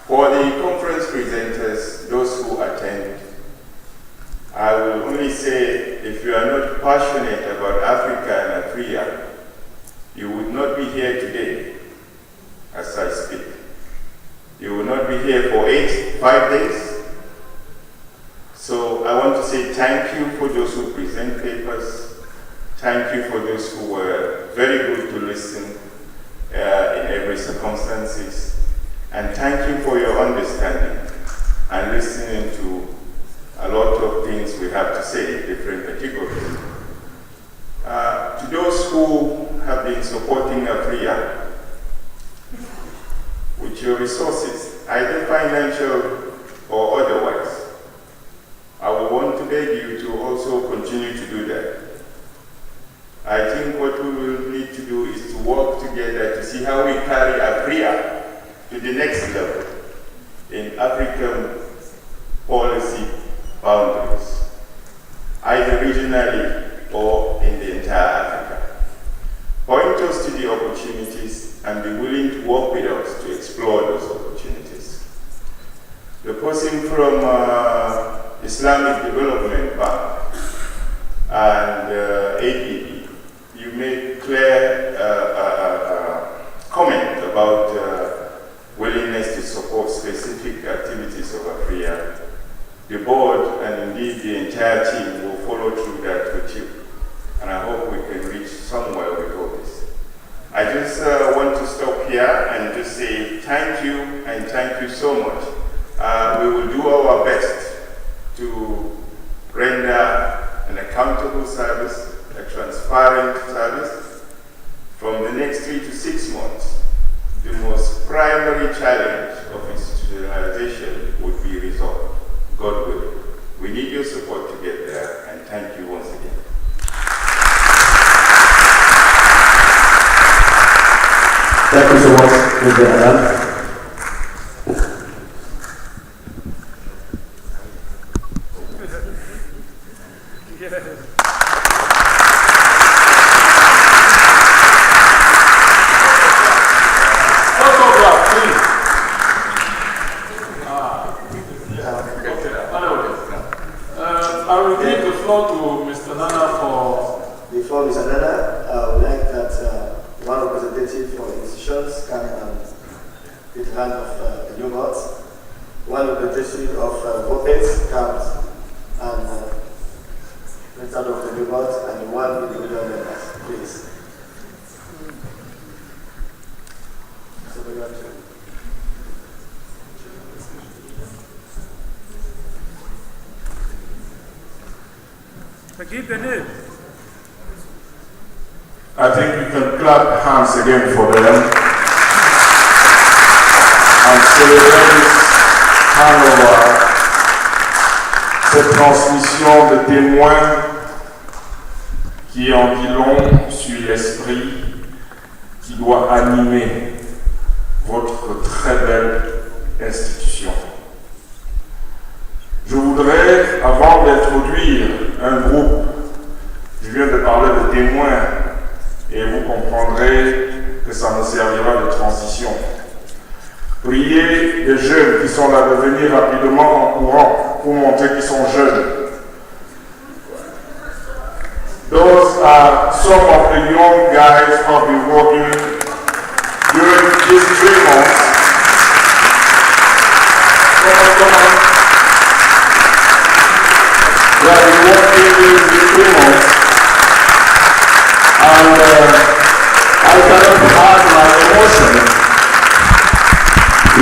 For the conference presenters, those who attend, I will only say, if you are not passionate about Africa and AfrEA, you would not be here today as I speak. You will not be here for 5 days. So I want to say thank you for those who present papers. Thank you for those who were very good to listen in every circumstances. And thank you for your understanding and listening to a lot of things we have to say in different categories. To those who have been supporting AfrEA, your resources, either financial or otherwise. I will want to beg you to also continue to do that. I think what we will need to do is to work together to see how we carry AfrEA to the next level in African policy boundaries, either regionally or in the entire Africa. Point us to the opportunities and be willing to work with us to explore those opportunities. The person from Islamic Development Bank and ADB, you made clear comment about willingness to support specific activities of AfrEA. The board and indeed the entire team will follow through that with you. And I hope we can reach somewhere with all this. I just want to stop here and just say thank you and thank you so much. We will do our best to render an accountable service, a transparent service. From the next 3 to 6 months, the most primary challenge of institutionalization would be resolved, God willing. We need your support to get there, and thank you once again. Thank you so much, Mr. Anand. I will give the floor to Mr. Nana for... Before Mr. Nana, I would like that one representative for institutions can take hand of the new boards. One representative of VOPES comes and take hand of the new boards, and one individual members, please. So we want to... Give the name. I think we can clap hands again for them and célébrer this handover, cette transmission de témoins qui en dit long sur l'esprit qui doit animer votre très belle institution. Je voudrais, avant d'introduire un groupe, je viens de parler de témoins, et vous comprendrez que ça me servira de transition. Priez les jeunes qui sont là de venir rapidement en courant pour montrer qu'ils sont jeunes. Those are some of the young guys who have been working during these 3 months. Come on. They have been working during these 3 months. And I cannot hide my emotion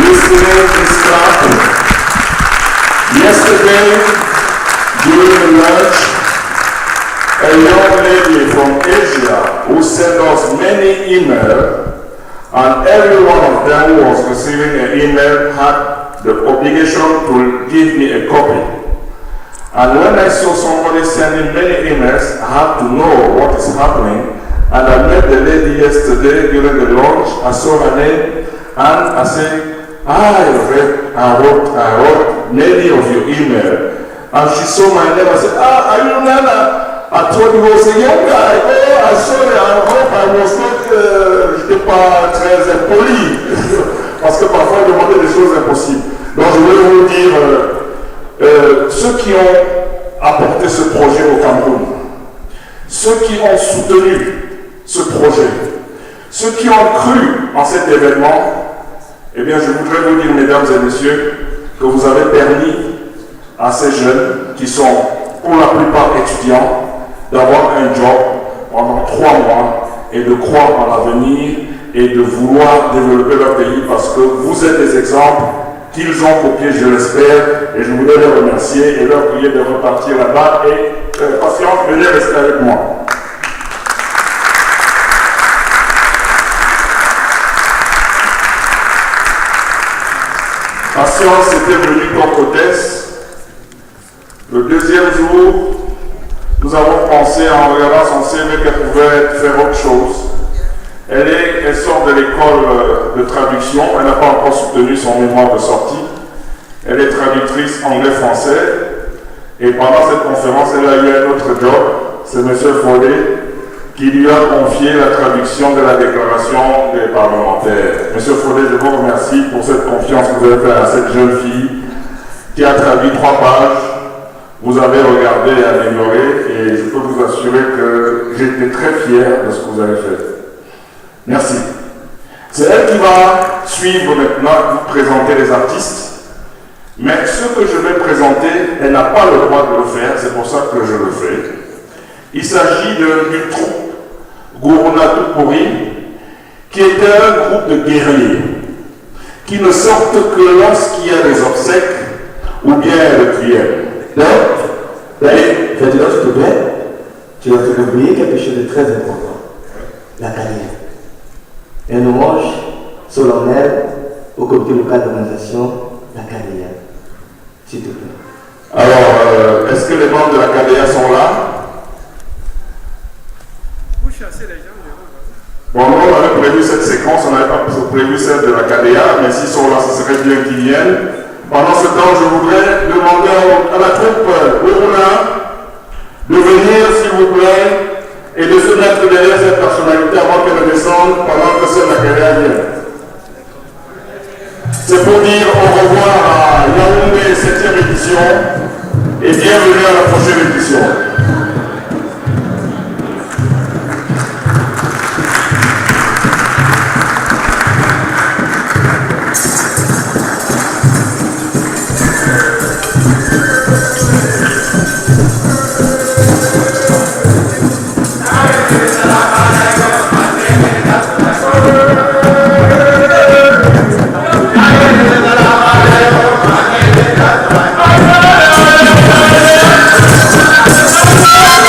listening to this clapping. Yesterday, during the lunch, a young lady from Asia who sent us many emails, and every one of them who was receiving an email had the obligation to give me a copy. And when I saw somebody sending many emails, I had to know what is happening. And I met the lady yesterday during the lunch. I saw her name, and I said, I wrote many of your emails. And she saw my name. I said, are you Nana? I thought he was a young guy. Oh, I'm sorry. I hope I was not, je n'étais pas très impoli. Parce que parfois, il demandait des choses impossibles. Donc, je voulais vous dire, ceux qui ont apporté ce projet au Cameroun, ceux qui ont soutenu ce projet, ceux qui ont cru en cet événement, eh bien, je voudrais vous dire, mesdames et messieurs, que vous avez permis à ces jeunes qui sont pour la plupart étudiants d'avoir un job pendant 3 mois et de croire en l'avenir et de vouloir développer leur pays parce que vous êtes des exemples qu'ils ont copiés, je l'espère, et je voudrais les remercier et leur prier de repartir là-bas et patience, venez rester avec moi. Ma science était venue comme hôtesse. Le deuxième jour, nous avons pensé en regardant son CV qu'elle pouvait faire autre chose. Elle sort de l'école de traduction, elle n'a pas encore soutenu son mémoire de sortie. Elle est traductrice anglais-français. Et pendant cette conférence, elle a eu un autre job, c'est M. Follet, qui lui a confié la traduction de la déclaration des parlementaires. M. Follet, je vous remercie pour cette confiance que vous avez faite à cette jeune fille qui a traduit 3 pages. Vous avez regardé et amélioré, et je peux vous assurer que j'étais très fier de ce que vous avez fait. Merci. C'est elle qui va suivre maintenant, vous présenter les artistes. Mais ce que je vais présenter, elle n'a pas le droit de le faire, c'est pour ça que je le fais. Il s'agit du troupe Gourouna-Toupori, qui était un groupe de guerriers, qui ne sortent que lorsqu'il y a des obsèques ou bien le cuillère. Donc, Ferdinand, s'il te plaît, tu as oublié quelque chose de très important. La carrière. Un hommage solennel au comité local d'organisation, la carrière. S'il te plaît. Alors, est-ce que les membres de la KDA sont là? Bon, nous, on avait prévu cette séquence, on n'avait pas prévu celle de la KDA, mais s'ils sont là, ce serait bien qu'ils viennent. Pendant ce temps, je voudrais demander à la troupe de venir, s'il vous plaît, et de se mettre derrière cette personnalité avant qu'elle ne descende pendant que celle de la KDA vienne. C'est pour dire au revoir à Yaoundé 7e édition et bienvenue à la prochaine édition. Thank you.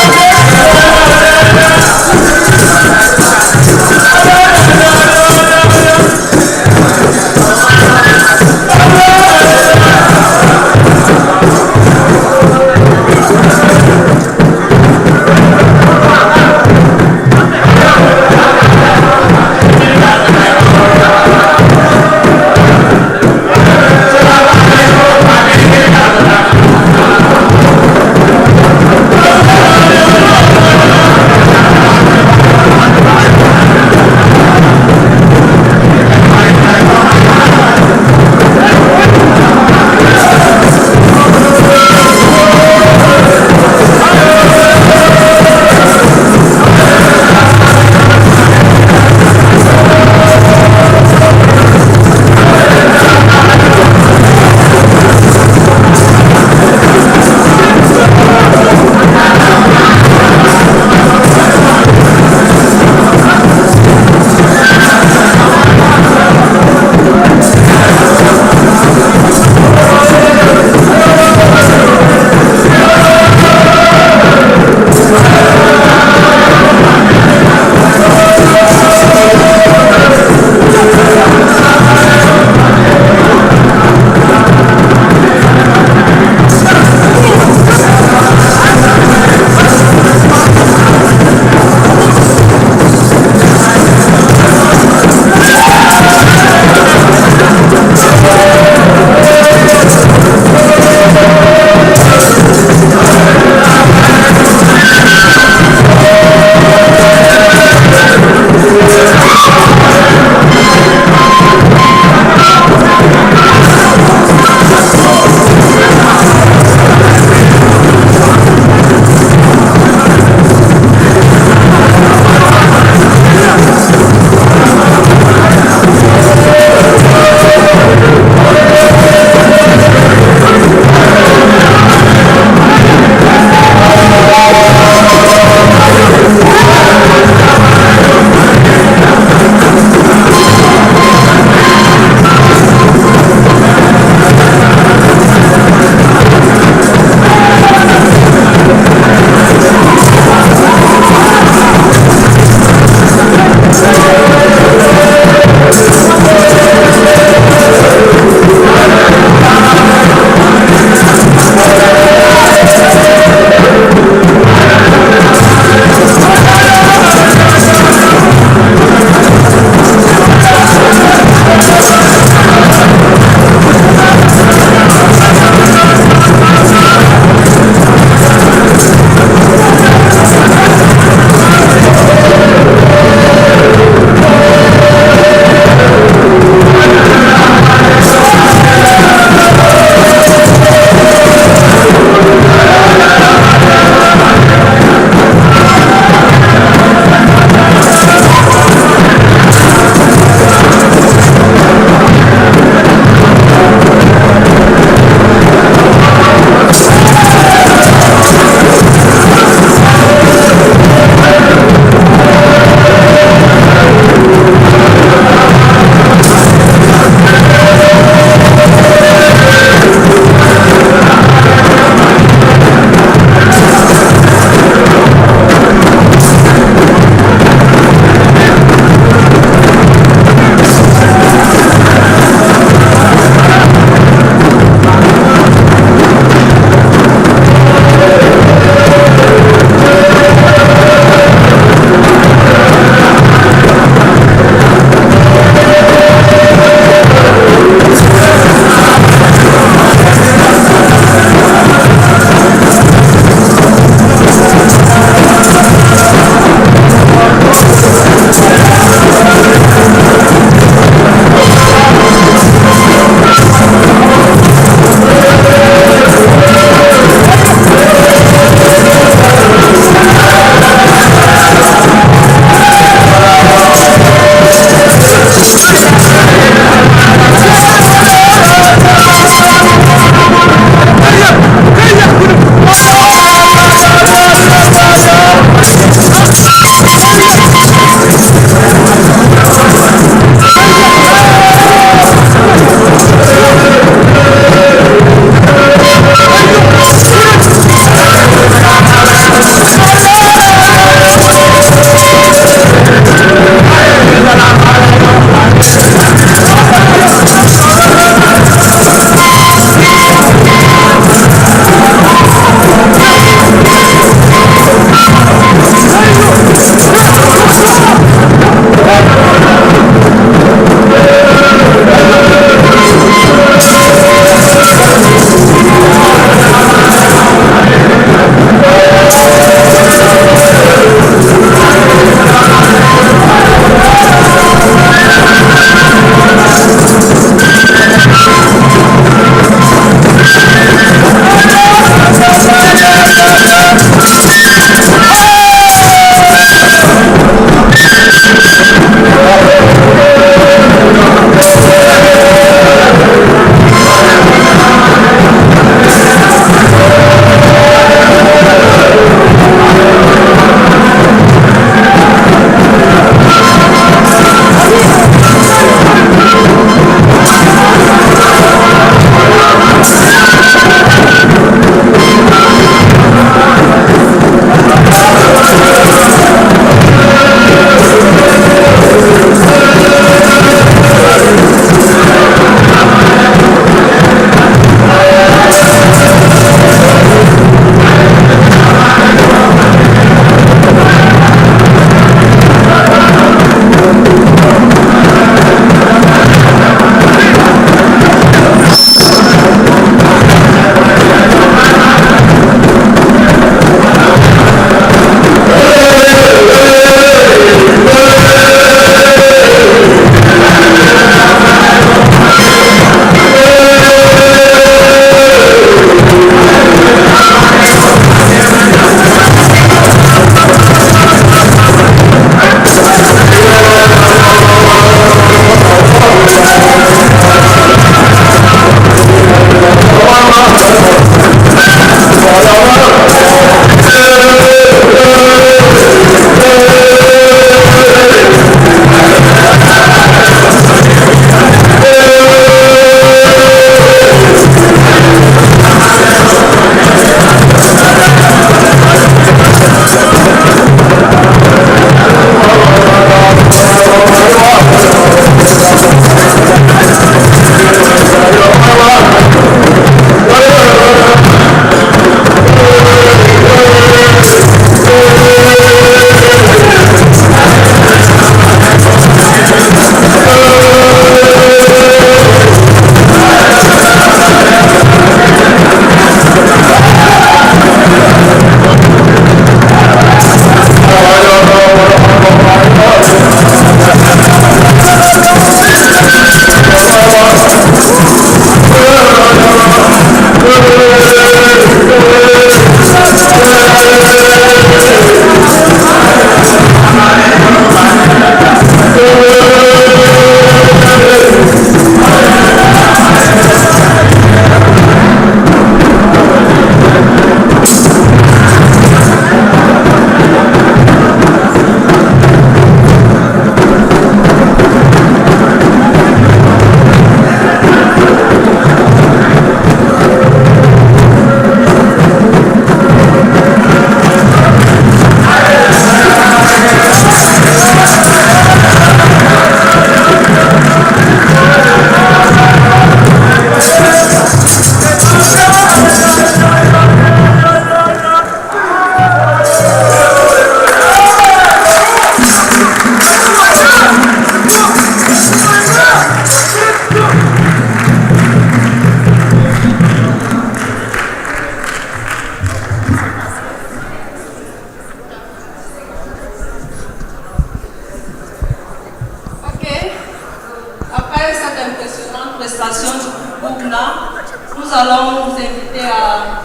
allons vous inviter à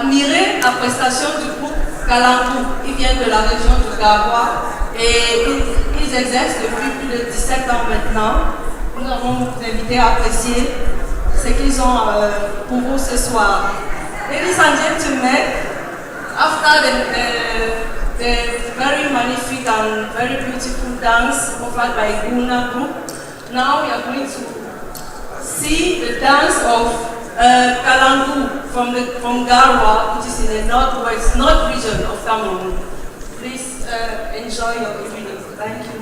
admirer la prestation du groupe Kalangu. Ils viennent de la région du Garoua et ils exercent depuis plus de 17 ans maintenant. Nous allons vous inviter à apprécier ce qu'ils ont pour vous ce soir. Ladies and gentlemen, after the very magnificent and very beautiful dance offered by Guna Group, now we are going to see the dance of Kalangu from Garoua, which is in the north region of Cameroon. Please enjoy your evening. Thank you.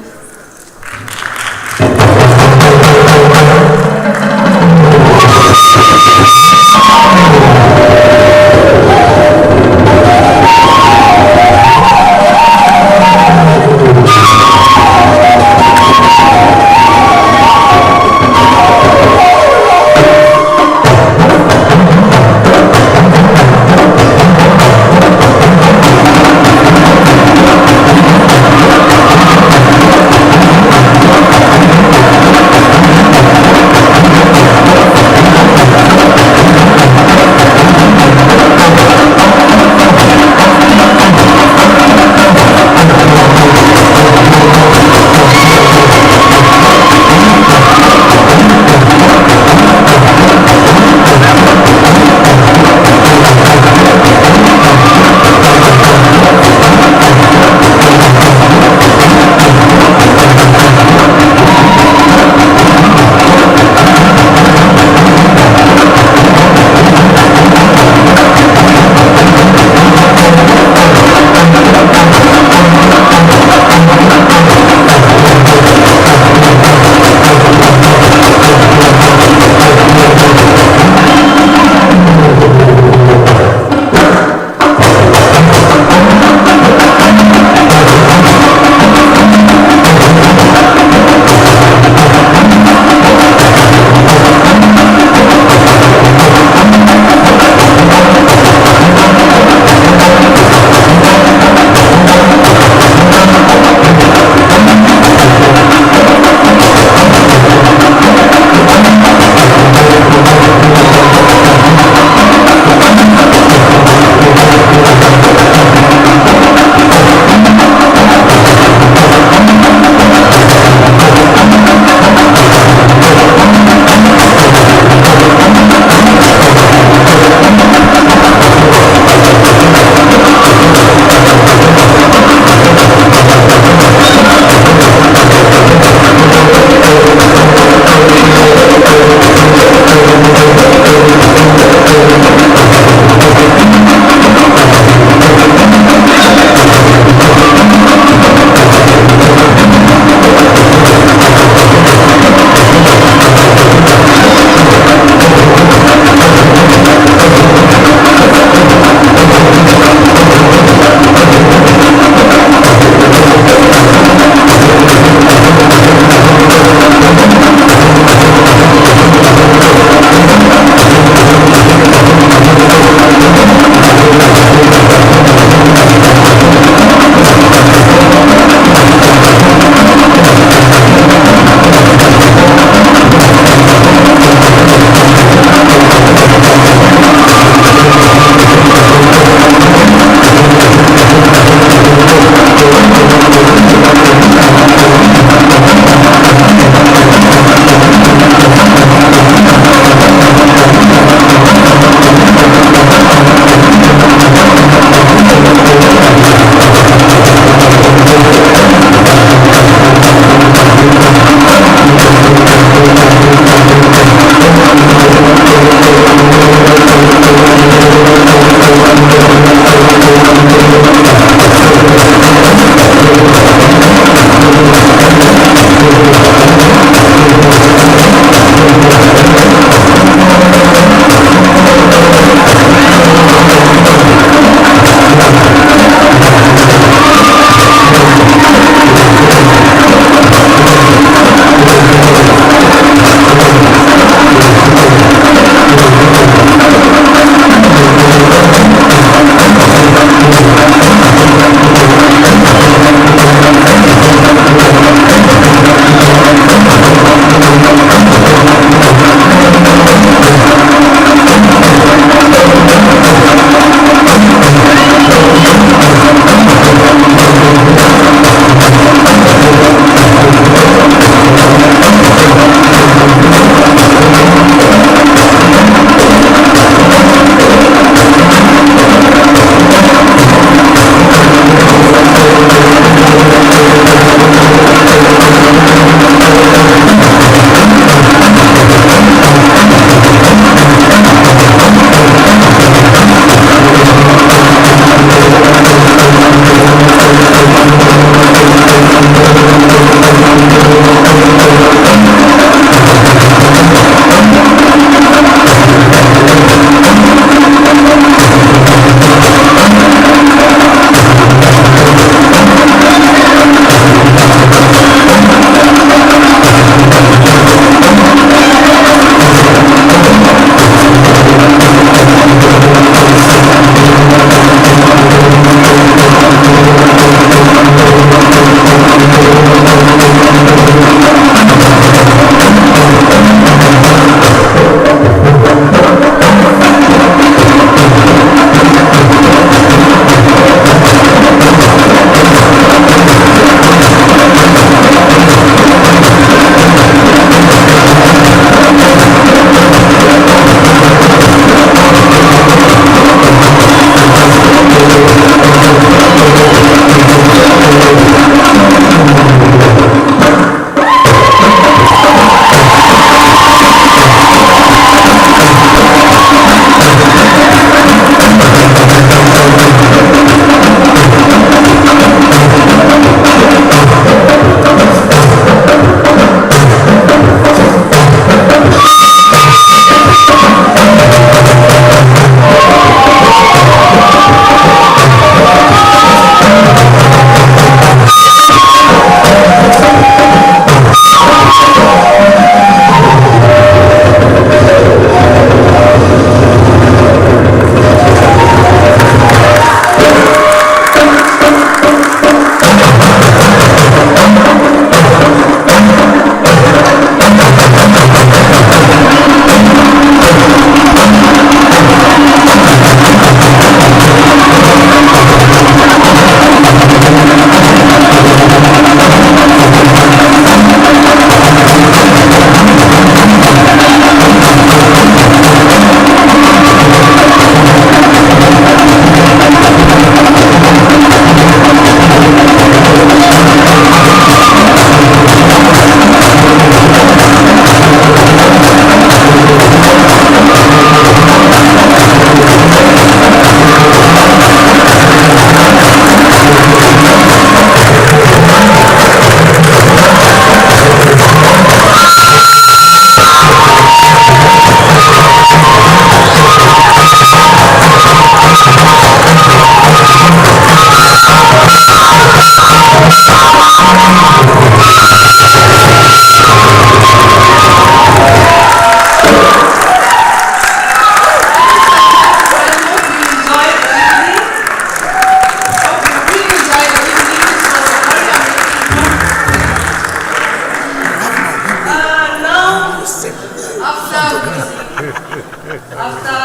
After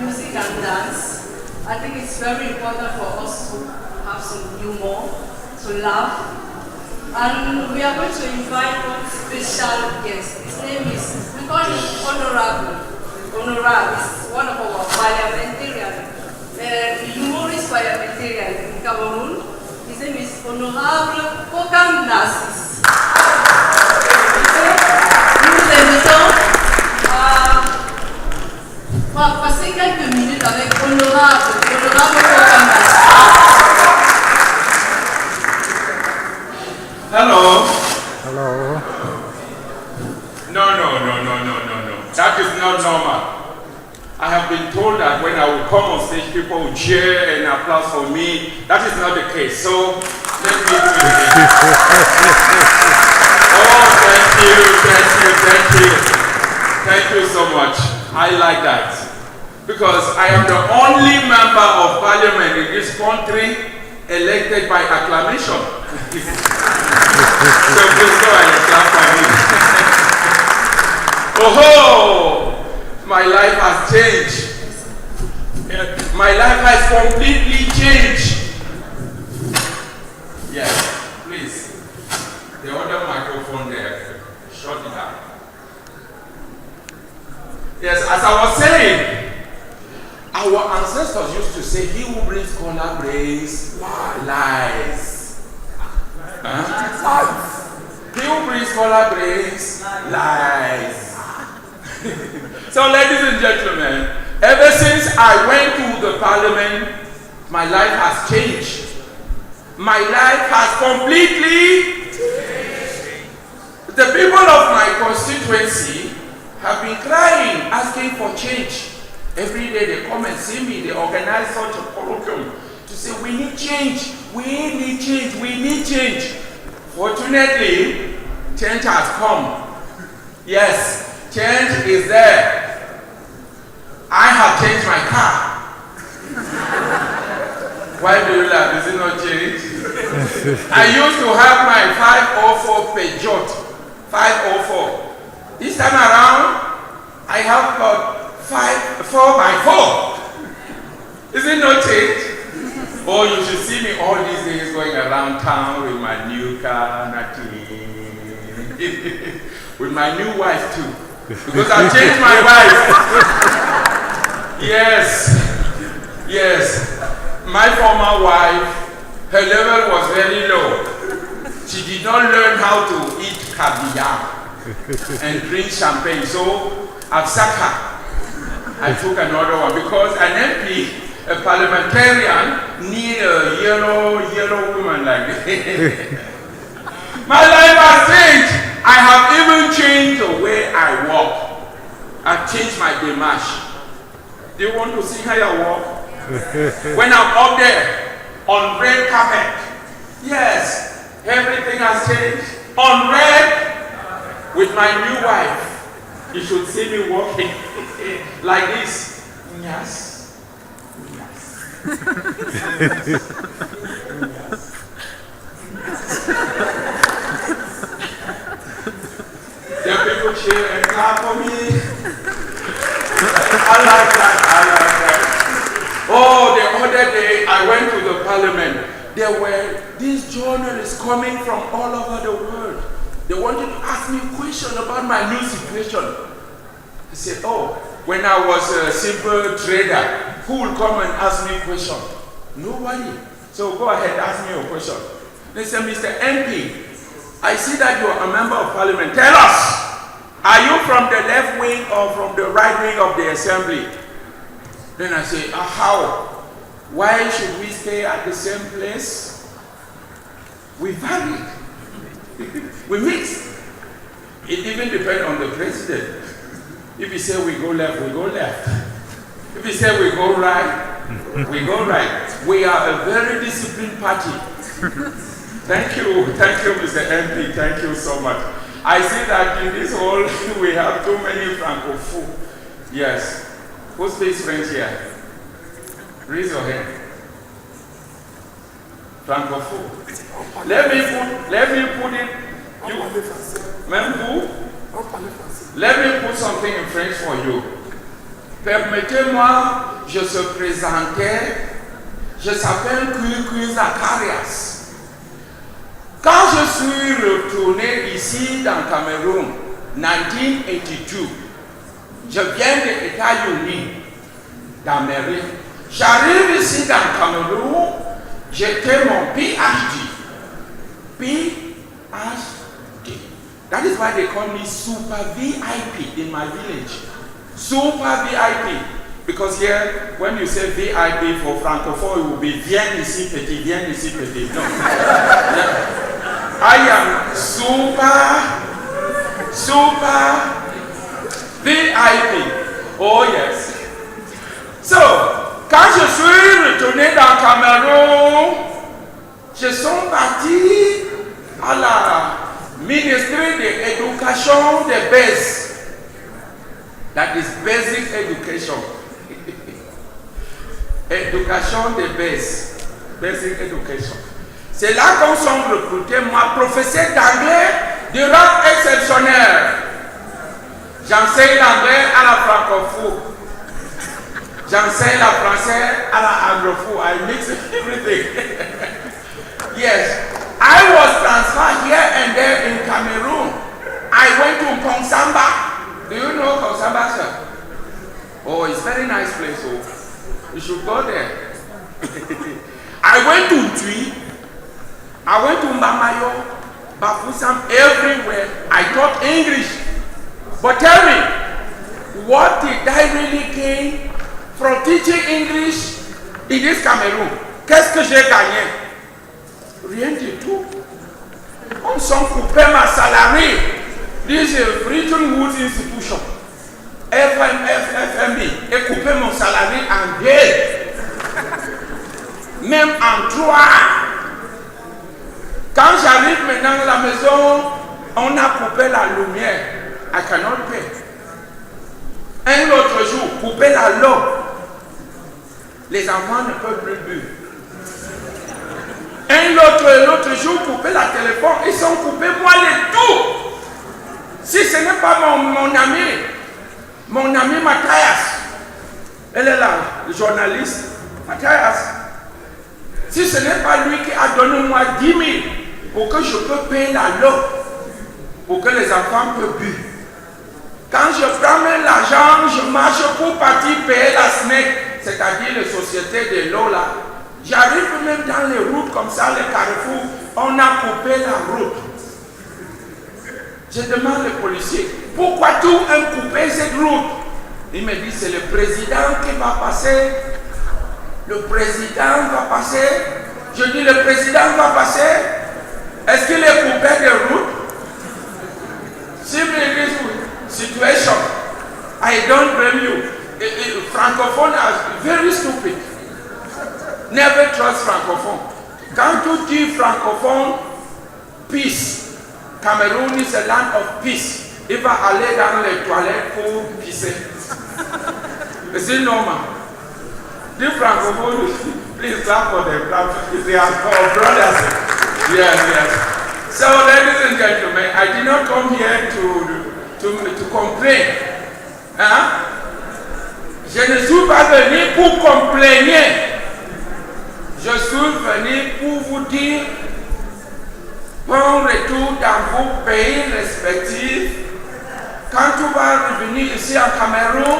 music and dance, I think it's very important for us to have some humor, to laugh. And we are going to invite one special guest. His name is, we call him Honorable. Honorable is one of our parliamentarians, humorist parliamentarian in Cameroon. His name is Honorable Kokam Nassis. Nous vous invitons on va passer quelques minutes avec Honorable Kokam Nassis. Hello. Hello. No. That is not normal. I have been told that when I will come on stage, people will cheer and applaud for me. That is not the case. So let me do it again. Oh, thank you so much. I like that. Because I am the only member of parliament in this country elected by acclamation. So please go and clap for me. Oh, my life has changed. My life has completely changed. Yes, please. The other microphone there, shut it down. Yes, as I was saying, our ancestors used to say, he who brings color brings lies. He who brings color brings lies. So ladies and gentlemen, ever since I went to the parliament, my life has changed. My life has completely changed. The people of my constituency have been crying, asking for change. Every day they come and see me, they organize such a colloquium to say, we need change, we need change, we need change. Fortunately, change has come. Yes, change is there. I have changed my car. Why do you laugh? Is it not change? I used to have my 504 Peugeot, 504. This time around, I have got 4x4. Is it not change? Oh, you should see me all these days going around town with my new car, nothing. With my new wife too. Because I've changed my wife. Yes. My former wife, her level was very low. She did not learn how to eat caviar and drink champagne. So I've sacked her. I took another one because an MP, a parliamentarian, need a yellow woman like this. My life has changed. I have even changed the way I walk. I've changed my démarche. Do you want to see how I walk? When I'm up there on red carpet, yes, everything has changed. On red, with my new wife, you should see me walking like this. Yes. The people cheer and clap for me. I like that. Oh, the other day I went to the parliament. There were these journalists coming from all over the world. They wanted to ask me a question about my new situation. I said, oh, when I was a simple trader, who will come and ask me a question? Nobody. So go ahead, ask me a question. They said, Mr. MP, I see that you are a member of parliament. Tell us, are you from the left wing or from the right wing of the assembly? Then I say, how? Why should we stay at the same place? We vary. We mix. It even depends on the president. If he say we go left, we go left. If he say we go right, we go right. We are a very disciplined party. Thank you, Mr. MP. Thank you so much. I see that in this hall we have too many francophones. Yes. Who speaks French here? Raise your hand. Francophone. Let me put it. Même vous? Let me put something in French for you. Permettez-moi, je se présentais. Je s'appelle Kuku Zacharias. Quand je suis retourné ici dans Cameroun, 1982, je viens des États-Unis, d'Amérique. J'arrive ici dans Cameroun, j'étais mon PhD. PhD. That is why they call me Super VIP in my village. Super VIP. Because here, when you say VIP for Francophone, it will be viens ici petit, viens ici petit. No. I am super VIP. Oh yes. So, quand je suis retourné dans Cameroun, je suis parti à la ministère de l'éducation de base. That is basic education. Éducation de base. Basic education. C'est là qu'on s'est recruté, moi, professeur d'anglais de rang exceptionnel. J'enseigne l'anglais à la francophone. J'enseigne la français à la anglophone. I mix everything. Yes. I was transferred here and there in Cameroon. I went to Konsamba. Do you know Konsamba, sir? Oh, it's a very nice place. Oh. You should go there. I went to Tui. I went to Mamayo, Bafusam, everywhere. I taught English. But tell me, what did I really gain from teaching English in this Cameroon? Qu'est-ce que j'ai gagné? Rien du tout. On s'en coupait ma salarié. This is Bretton Woods Institution. FMI. Et coupé mon salarié en deux. Même en trois. Quand j'arrive maintenant à la maison, on a coupé la lumière. I cannot pay. Un autre jour, couper la l'eau. Les enfants ne peuvent plus buer. Un autre jour, couper la téléphone. Ils sont coupés, moi, les tout. Si ce n'est pas mon ami Mathias, elle est là, le journaliste, Mathias. Si ce n'est pas lui qui a donné moi 10 000 pour que je peux payer la l'eau, pour que les enfants puissent buer. Quand je prends même l'argent, je marche pour partir payer la SNEC, c'est-à-dire les sociétés de l'eau là. J'arrive même dans les routes comme ça, les carrefours, on a coupé la route. Je demande aux policiers, pourquoi tout aime couper cette route? Il me dit, c'est le président qui va passer. Le président va passer. Je dis, le président va passer. Est-ce qu'il est coupé de route? Simply situation. I don't blame you. Francophone are very stupid. Never trust francophone. Quand tu dis francophone, peace. Cameroon is a land of peace. Il va aller dans les toilettes pour pisser. C'est normal. The francophone, please clap for them. They are our brothers. Yes. So, ladies and gentlemen, I did not come here to complain. Hein? Je ne suis pas venu pour complainer. Je suis venu pour vous dire, bon retour dans vos pays respectifs. Quand tu vas revenir ici en Cameroun,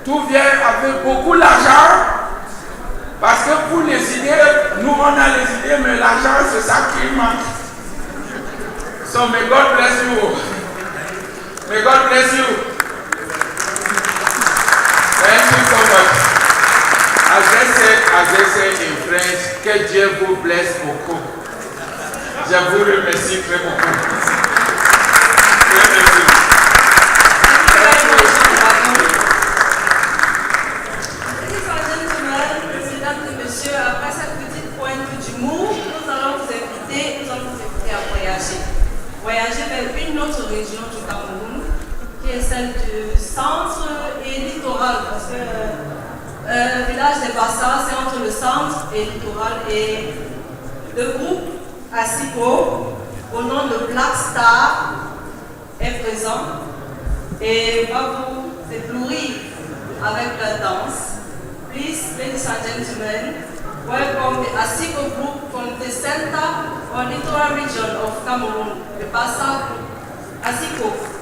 tu viens avec beaucoup d'argent. Parce que pour les idées, nous on a les idées, mais l'argent c'est ça qui manque. So may God bless you. May God bless you. Thank you so much. As they say in French, que Dieu vous blesse beaucoup. Je vous remercie très beaucoup. Très merci. Mesdames et messieurs, après cette petite pointe d'humour, nous allons vous inviter, nous vers une autre région du Cameroun, qui est celle du centre et littoral, parce que le village des Bassa, c'est entre le centre et le littoral. Et le groupe Asiko, au nom de Black Star, est présent et va vous éblouir avec la danse. Please, ladies and gentlemen, welcome the Asiko group from the center or littoral region of Cameroon, the Bassa group. Asiko.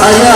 Maria,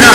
You're